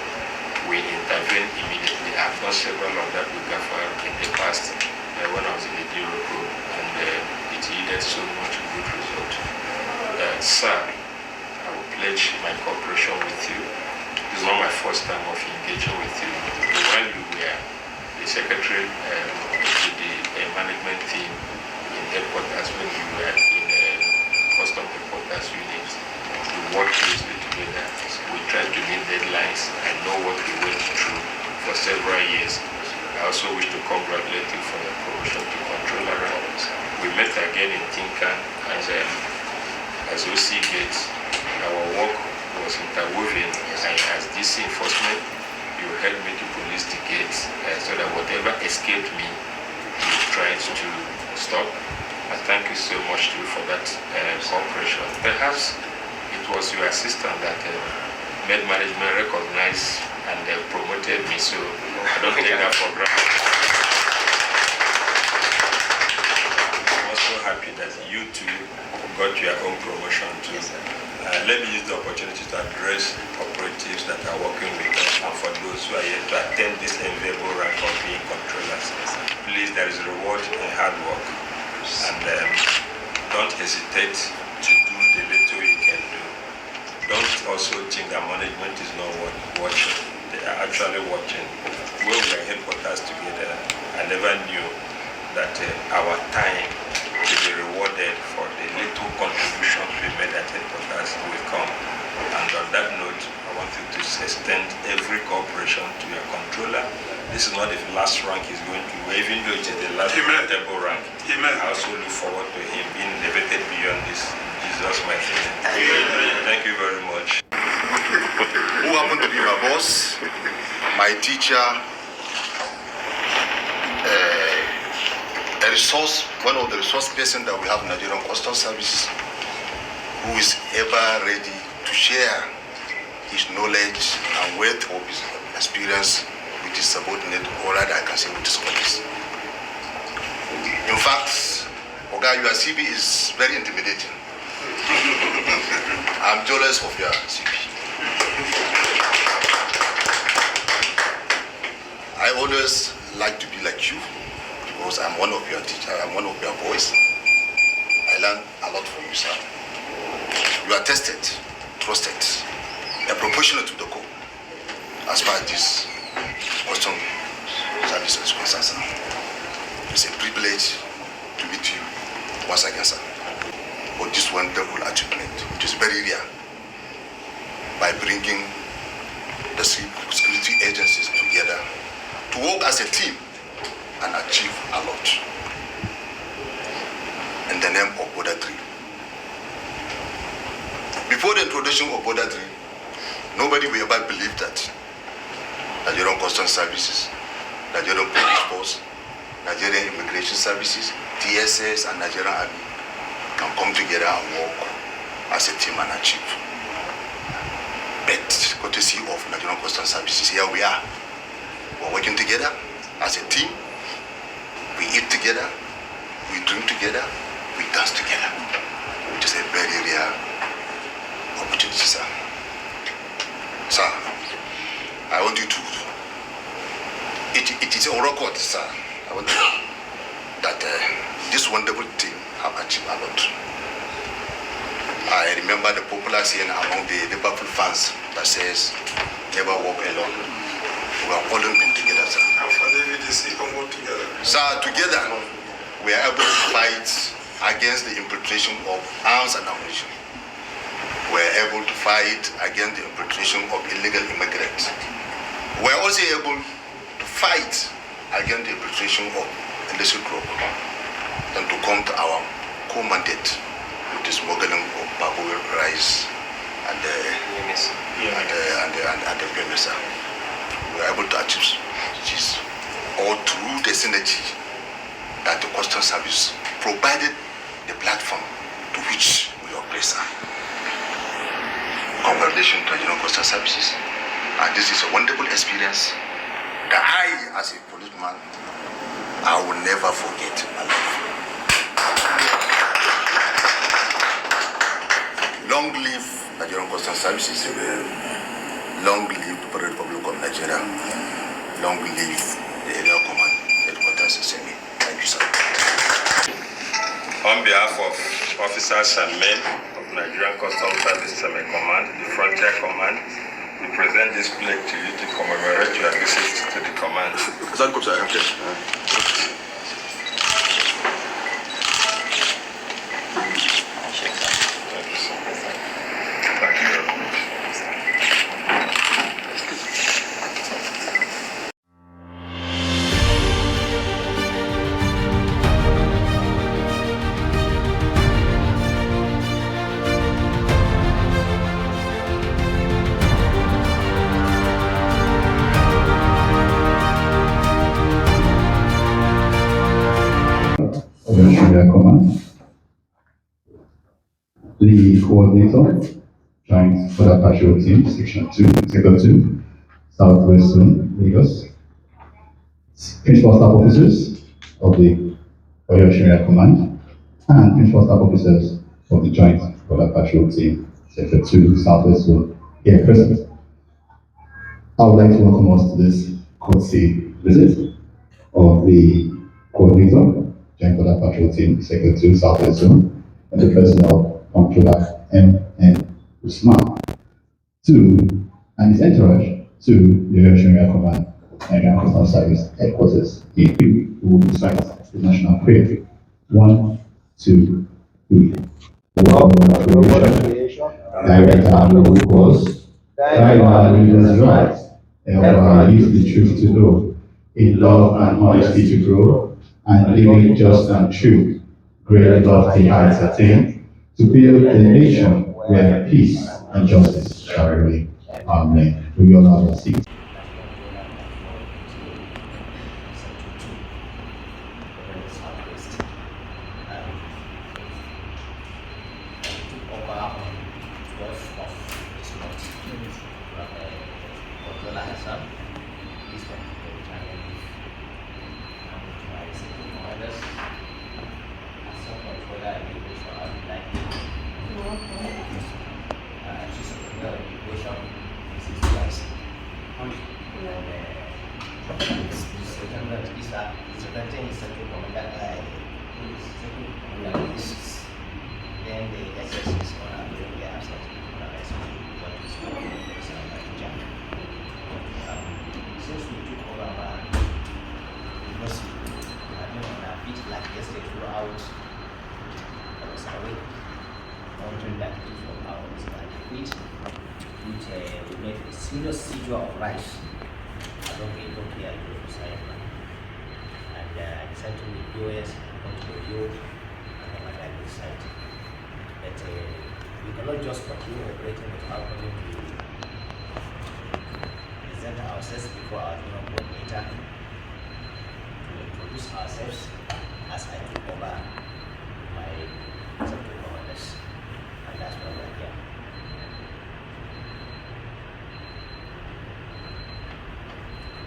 we intervene immediately. I've done several of that with Gafar in the past when I was in the Europe, and it yielded so much good result. Sir, I will pledge my cooperation with you. This is not my first time of engaging with you. While you were the secretary to the management team in headquarters, when you were in custom headquarters unit, we worked closely together. We tried to meet deadlines. I know what we went through for several years. I also wish to congratulate you for your promotion to controller. We met again in Tinkan as OC Gates. Our work was interwoven, and as DC enforcement, you helped me to police the gates so that whatever escaped me, you tried to stop. I thank you so much too for that cooperation. Perhaps it was your assistant that made management recognize and promoted me, so I don't take that for granted. I'm also happy that you too got your own promotion too. Let me use the opportunity to address operatives that are working with us and for those who are yet to attend this enviable rank of being controllers. Please, there is reward in hard work, and don't hesitate to do the little you can do. Don't also think that management is not watching. They are actually watching. When we were headquarters together, I never knew that our time to be rewarded for the little contributions we made at headquarters will come. And on that note, I want you to extend every cooperation to your controller. This is not the last rank he's going to, even though it is the last table rank. Amen. I also look forward to him being elevated beyond this. In Jesus' mighty name. Thank you very much. Who happened to be my boss, my teacher, one of the resource persons that we have in Nigerian Customs Services, who is ever ready to share his knowledge and wealth of his experience with his subordinate, or rather I can say with his colleagues. In fact, Oga, your CV is very intimidating. I'm jealous of your CV. I always like to be like you because I'm one of your teachers, I'm one of your boys. I learn a lot from you, sir. You are tested, trusted, and proportionate to the code as far as this custom service is concerned, sir. It's a privilege to meet you once again, sir, for this wonderful achievement, which is very rare, by bringing the security agencies together to work as a team and achieve a lot in the name of Border 3. Before the introduction of Border 3, nobody will ever believe that Nigerian Customs Services, Nigerian Police Force, Nigerian Immigration Services, TSS and Nigerian Army can come together and work as a team and achieve. But courtesy of Nigerian Customs Services, here we are. We're working together as a team. We eat together, we drink together, we dance together, which is a very rare opportunity, sir. Sir, I want you to, it is a record, sir. I want you that this wonderful team have achieved a lot. I remember the popular saying among the Liverpool fans that says, never walk alone. We have all been together, sir. Sir, together we are able to fight against the infiltration of arms and ammunition. We are able to fight against the infiltration of illegal immigrants. We are also able to fight against the infiltration of illicit drug and to come to our core mandate, which is smuggling of Babu rice and the PMS. We are able to achieve this all through the synergy that the Customs Service provided the platform to which we operate, sir. Congratulations to Nigerian Customs Services, and this is a wonderful experience that I, as a policeman, I will never forget in my life. Long live Nigerian Customs Services. Long live the Republic of Nigeria. Long live the Area Command Headquarters SME. Thank you, sir. On behalf of officers and men of Nigerian Customs Service Semi-Command, the Frontier Command, we present this plaque to you to commemorate your visit to the command. Command, the coordinator, Joint Border Patrol Team, Section 2, Sector 2, Southwest Zone, Lagos, Principal Staff Officers of the Oyo Sharia Command, and Principal Staff Officers of the Joint Border Patrol Team, Sector 2, Southwest Zone, here present. I would like to welcome us to this courtesy visit of the coordinator, Joint Border Patrol Team, Sector 2, Southwest Zone, and the person of Comptroller M.N. Usman, and his entourage to the Oyo Sharia Command Nigerian Customs Service headquarters. A few will recite the national prayer. 1, 2, 3. Direct our noble course, guide our leaders right, help our youth the truth to know, in love and honesty to grow, and living just and true. Great lofty heights attain, to build a nation where peace and justice shall reign. Amen. We all have a seat. Then the SS is on our way absent. Since we took over our university, we have been on our feet like yesterday throughout. I was awake, wondering that each of our was on our feet, which we made a serious seizure of rice. I don't care, I go to side. And I decided to meet POS and come to review and my dining site. But we cannot just continue operating without coming to present ourselves before our board later to introduce ourselves as I took over my executive commanders. And that's why we're here.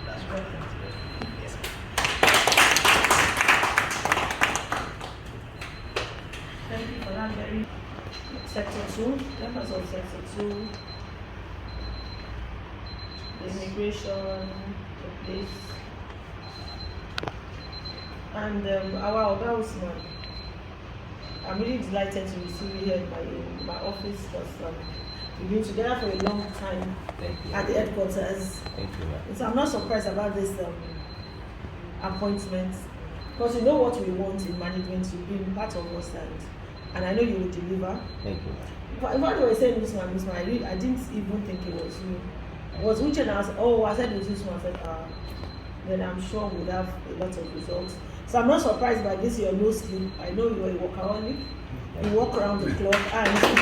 That's why we're here. Yes. Thank you for that very Sector 2, members of Sector 2, the immigration, the police, and our Oga Usman. I'm really delighted to receive you here in my office because we've been together for a long time at the headquarters. Thank you, ma'am. So I'm not surprised about this appointment because you know what we want in management. You've been part of us and I know you will deliver. Thank you. But when they were saying Usman, I didn't even think it was you. It was Uche and I said, I said it was Usman. I said, then I'm sure we'll have a lot of results. So I'm not surprised by this, your no sleep. I know you're a workaholic. You walk around the clock and you can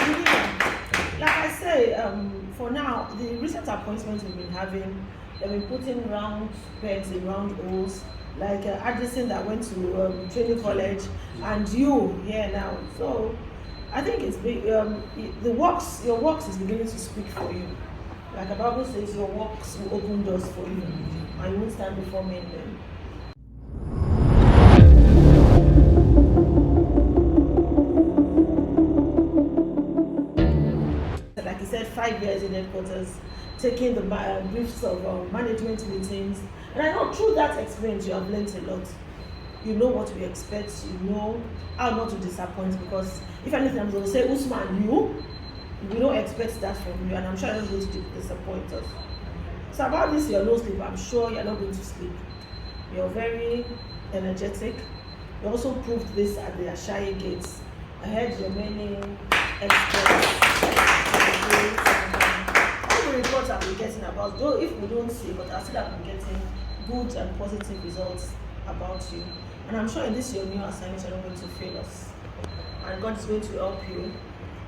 deliver. Like I say, for now, the recent appointments we've been having, they've been putting round pegs in round holes. Like Addison that went to training college, and you here now. So I think it's big. Your works is beginning to speak for you. Like the Bible says, your works will open doors for you, and you won't stand before men then. Like I said, 5 years in headquarters, taking the briefs of management meetings. And I know through that experience you have learned a lot. You know what we expect, you know how not to disappoint, because if anything I'm going to say, Usman, we don't expect that from you, and I'm sure you're not going to disappoint us. So about this, your no sleep, I'm sure you're not going to sleep. You're very energetic. You also proved this at the Ashayi Gates. I heard your many experts. All the reports I've been getting about, though if we don't see, but I still have been getting good and positive results about you. And I'm sure in this your new assignment you're not going to fail us. And God is going to help you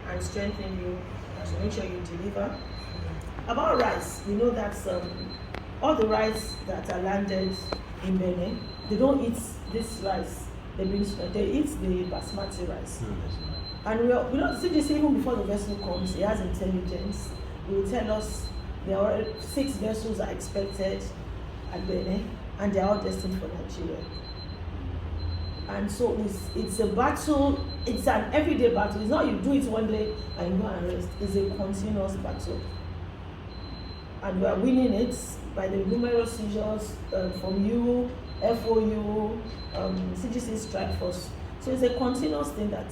and strengthen you and to make sure you deliver. About rice, we know that all the rice that are landed in Benin, they don't eat this rice. They eat the basmati rice. And we know CGC, even before the vessel comes, he has intelligence. He will tell us there are 6 vessels are expected at Benin, and they are all destined for Nigeria. And so it's a battle, it's an everyday battle. It's not you do it one day and you go and rest. It's a continuous battle. And we are winning it by the numerous seizures from you, FOU, CGC Strike Force. So it's a continuous thing that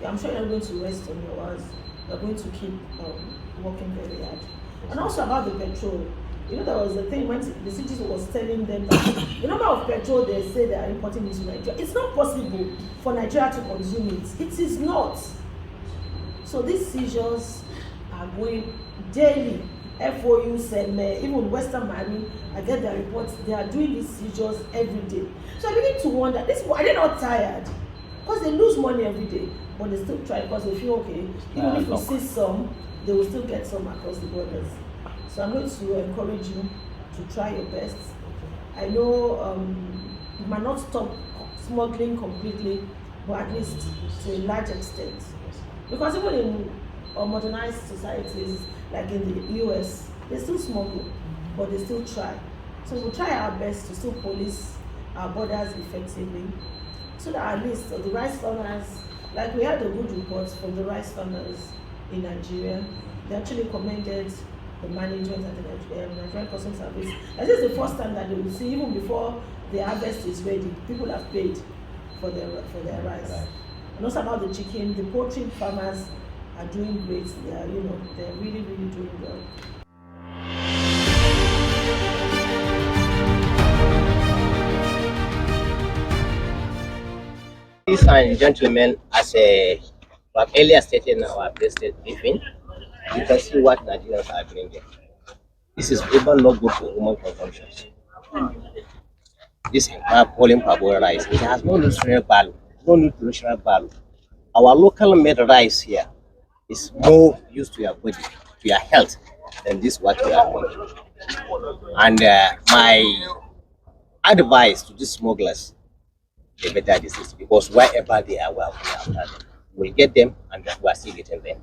I'm sure you're going to rest on your hours. You're going to keep working very hard. And also about the petrol. You know, there was a thing when the city was telling them that the number of petrol they say they are importing into Nigeria, it's not possible for Nigeria to consume it. It is not. So these seizures are going daily. FOU, SEME, even Western Miami, I get their reports, they are doing these seizures every day. So I begin to wonder, these people, are they not tired? Because they lose money every day, but they still try because they feel okay. Even if we see some, they will still get some across the borders. So I'm going to encourage you to try your best. I know you might not stop smuggling completely, but at least to a large extent. Because even in modernized societies, like in the US, they still smuggle, but they still try. So we'll try our best to still police our borders effectively, so that at least the rice farmers, like we had a good report from the rice farmers in Nigeria, they actually commended the management and the Nigerian Customs Service. This is the first time that they will see, even before the harvest is ready, people have paid for their rice. And also about the chicken, the poultry farmers are doing great. They are, they're really, really doing well. Ladies and gentlemen, as we have earlier stated in our president briefing, you can see what Nigerians are bringing. This is even not good for human consumption. This falling parboiled rice, it has no nutritional value. Our local made rice here is more used to your body, to your health, than this what we are doing. And my advice to these smugglers, they better desist, because wherever they are, we'll get them, and we are still getting them.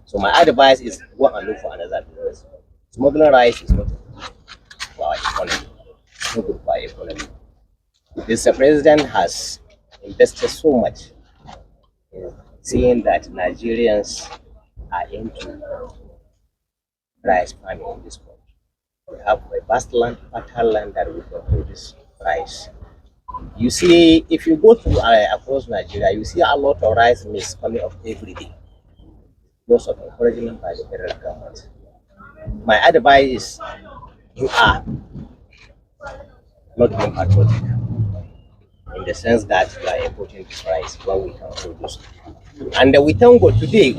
So my advice is go and look for another business. Smuggling rice is not good for our economy. It's not good for our economy. This president has invested so much in seeing that Nigerians are into rice farming in this country. We have a vast land, fertile land that we can produce rice. You see, if you go to across Nigeria, you see a lot of rice mills coming up every day. Lots of encouragement by the federal government. My advice is, you are not being patriotic, in the sense that you are importing this rice when we can produce. And we thank God today,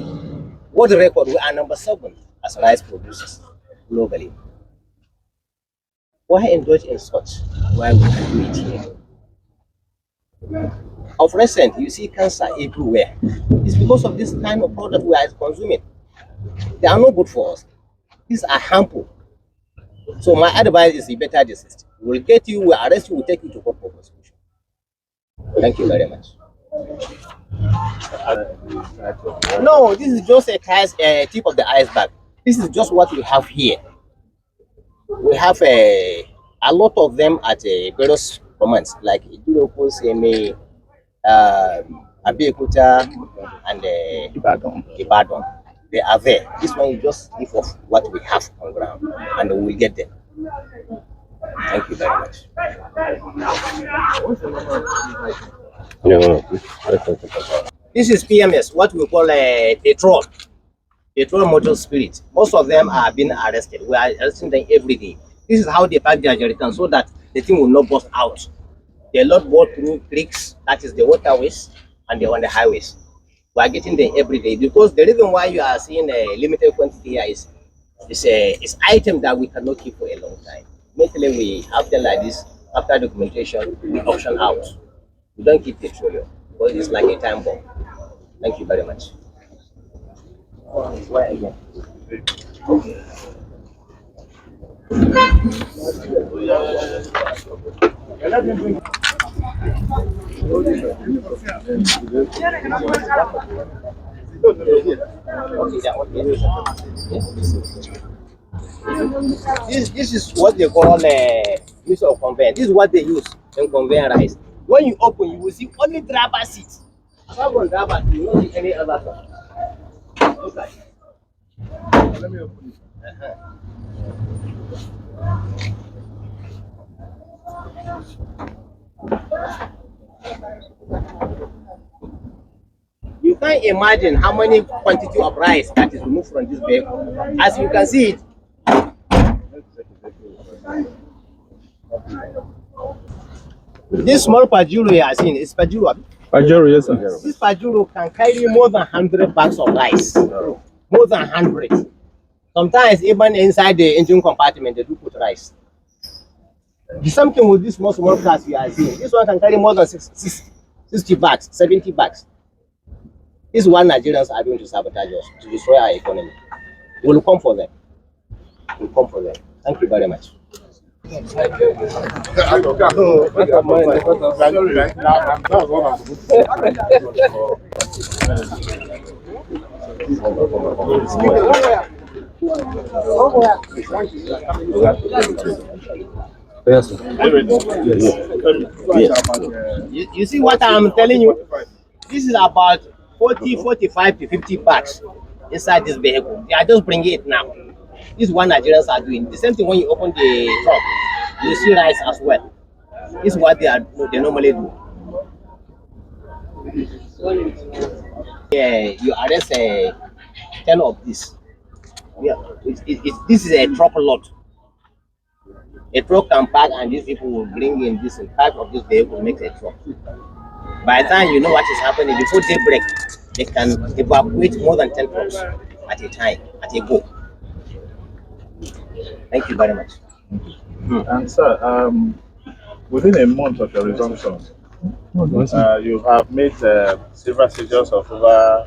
world record, we are number 7 as rice producers globally. Why indulge in such? Why we can do it here? Of recent, you see cancer everywhere. It's because of this kind of product we are consuming. They are not good for us. These are harmful. So my advice is you better desist. We'll get you, we'll arrest you, we'll take you to court for prosecution. Thank you very much. No, this is just a tip of the iceberg. This is just what we have here. We have a lot of them at various commands, like Iduroko, Seme, Abeokuta, and Ibadan. They are there. This one is just if of what we have on ground, and we will get them. Thank you very much. This is PMS, what we call a petrol motor spirit. Most of them are being arrested. We are arresting them every day. This is how they pack their jerrycans so that the thing will not burst out. They load both through creeks, that is the waterways, and they're on the highways. We are getting them every day, because the reason why you are seeing a limited quantity here is it's item that we cannot keep for a long time. Mentally, we have them like this. After documentation, we auction out. We don't keep petroleum because it's like a time bomb. Thank you very much. Why again? Okay. This is what they call use of conveyor. This is what they use in conveyor rice. When you open, you will see only driver seats. Apart from driver, you won't see any other stuff. Look at it. Let me open it. You can't imagine how many quantity of rice that is removed from this vehicle. As you can see it, This small Pajero you are seeing is Pajero. Pajero, yes, sir. This Pajero can carry more than 100 bags of rice. More than 100. Sometimes even inside the engine compartment, they do put rice. The same thing with this small cars you are seeing. This one can carry more than 60 bags, 70 bags. This is what Nigerians are doing to sabotage us, to destroy our economy. We'll come for them. We'll come for them. Thank you very much. Yes. You see what I'm telling you? This is about 40, 45 to 50 bags inside this vehicle. They are just bringing it now. This is what Nigerians are doing. The same thing when you open the truck, you see rice as well. This is what they normally do. Yeah, you arrest 10 of this. Yeah, this is a truck load. A truck can pack, and these people will bring in this part of this vehicle, makes a truck. By the time you know what is happening, before they break, they can evacuate more than 10 trucks at a time, at a go. Thank you very much. And sir, within a month of your resumption, you have made several seizures of over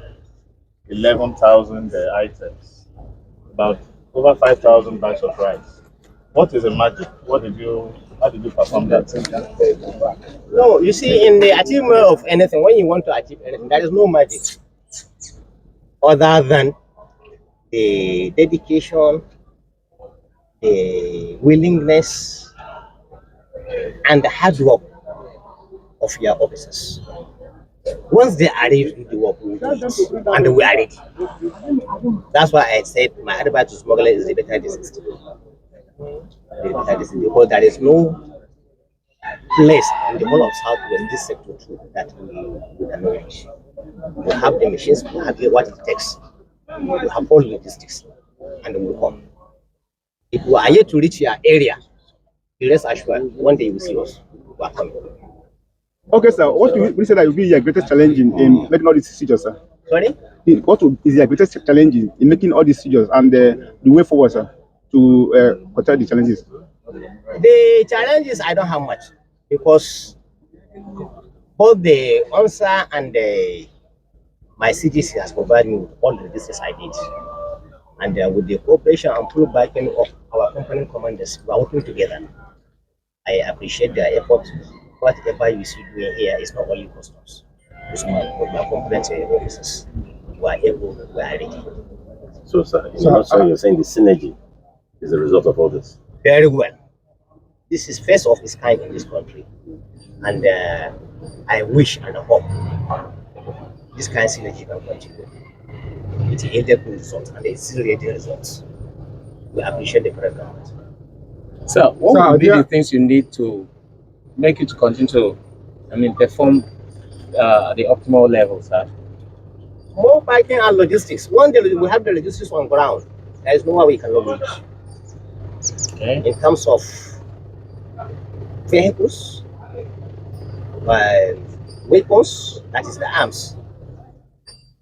11,000 items, about over 5,000 bags of rice. What is the magic? How did you perform that? No, you see, in the achievement of anything, when you want to achieve anything, there is no magic other than the dedication, the willingness, and the hard work of your officers. Once they are ready to do the work, we will do it, and we are ready. That's why I said my advice to smugglers is the better decision. Because there is no place in the whole of Southwest, this sector too, that we cannot reach. We have the machines, we have what it takes, we have all logistics, and we will come. If we are yet to reach your area, be rest assured, one day you will see us. We are coming. Okay, sir. What do you say that will be your greatest challenge in making all these seizures, sir? Sorry? What is your greatest challenge in making all these seizures and the way forward, sir, to control the challenges? The challenges, I don't have much, because both the ONSA and my CGC has provided me with all the logistics I need. And with the cooperation and full backing of our company commanders, we are working together. I appreciate their efforts. Whatever you see doing here is not only customs. It's my component officers. We are able, we are ready. So, sir, you're saying the synergy is the result of all this? Very well. This is first of its kind in this country. And I wish and hope this kind of synergy can continue. It yielded good results, and it's still yielding results. We appreciate the federal government. So, what would be the things you need to make it to continue to, perform the optimal level, sir? More packing and logistics. One day we have the logistics on ground. There is no way we cannot reach. Okay. In terms of vehicles, weapons, that is the arms,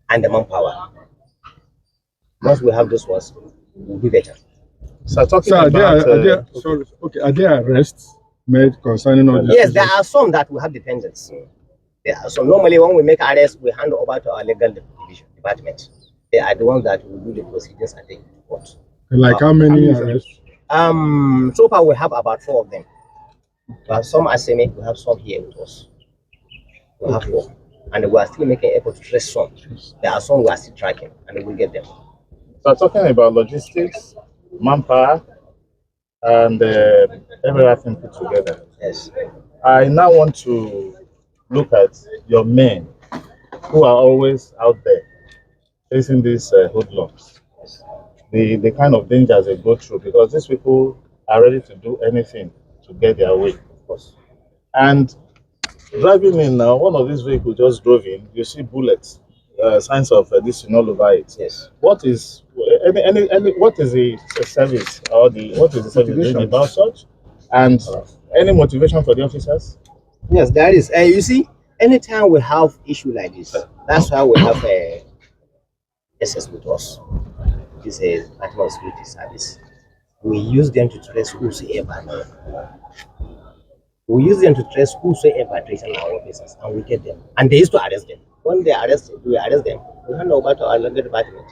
and the manpower. Once we have those ones, we'll be better. So, are there arrests made concerning all this? Yes, there are some that we have dependents. There are some. Normally, when we make arrests, we hand over to our legal department. They are the ones that will do the procedures and take it to court. Like how many arrests? So far we have about 4 of them. We have some at Seme, we have some here with us. We have 4. And we are still making effort to trace some. There are some we are still tracking, and we will get them. So talking about logistics, manpower, and everything put together. Yes. I now want to look at your men who are always out there facing these hoodlums. The kind of dangers they go through, because these people are ready to do anything to get their way, of course. And driving in now, one of these vehicles just drove in. You see bullets, signs of this all over it. Yes. What is what is the service or what is the service doing about such? And any motivation for the officers? Yes, that is. You see, anytime we have issue like this, that's why we have SS with us. This is National Security Service. We use them to trace whosoever. We use them to trace whosoever tracing our officers, and we get them. And they used to arrest them. When they arrest, we arrest them. We hand over to our legal department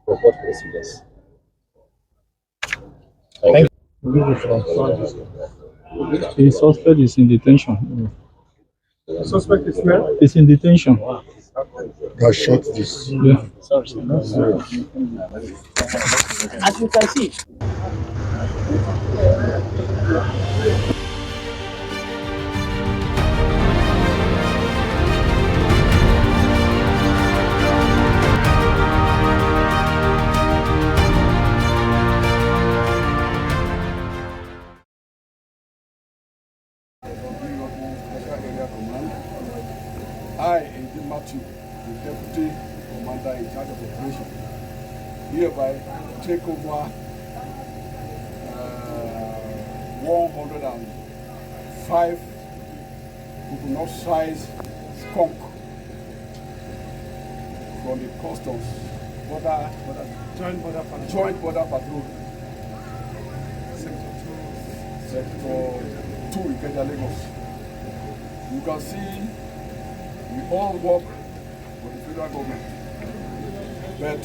for court procedures. Thank you. The suspect is in detention. The suspect is where? It's in detention. That shot this. Yeah. Sorry. As you can see. I, Eji Matthew, the Deputy Commander in charge of operation, hereby take over 105 coconut size skunk from the customs joint border patrol sector 2 Ikeja, Lagos. You can see we all work for the federal government, but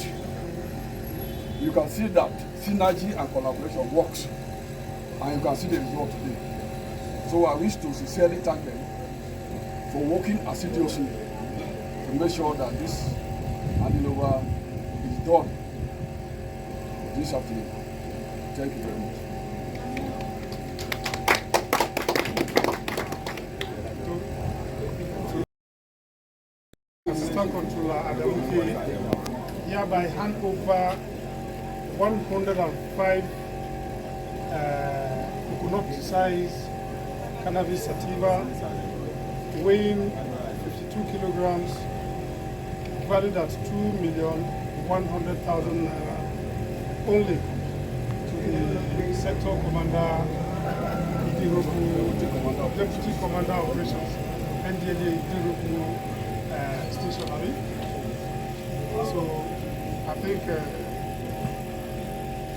you can see that synergy and collaboration works, and you can see the result today. So I wish to sincerely thank them for working assiduously to make sure that this handing over is done this afternoon. Thank you very much. Assistant Controller Adamuke hereby hand over 105 coconut size cannabis sativa weighing 52 kilograms, valued at 2,100,000 naira only to the Sector Commander, Deputy Commander Operations, NDLA Idiroku stationary. So I think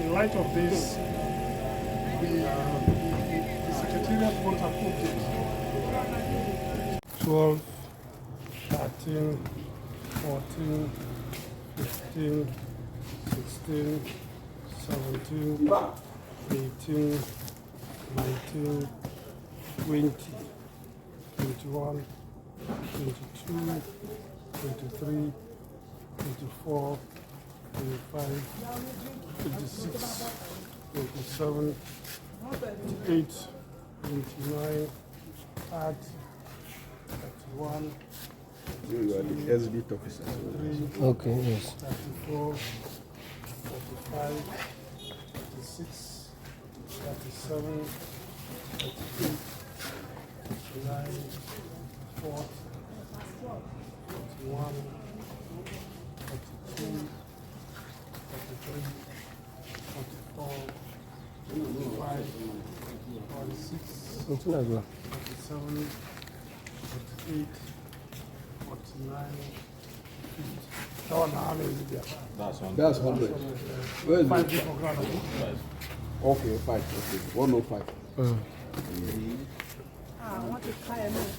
in light of this, the Secretariat won't approve it. 12, 13, 14, 15, 16, 17, 18, 19, 20, 21, 22, 23, 24, 25, 26, 27, 28, 29, 30, 31, You are the SB officer. Okay, yes. 34, 35, 36, 37, 38, 39, 40, 41, 42, 43, 44, 45, 46, 47, 48, 49, 50. That one, how many is it there? That's 100. Where is 5 it? different ground. Okay, 5. Okay, 105. I want to try a minute.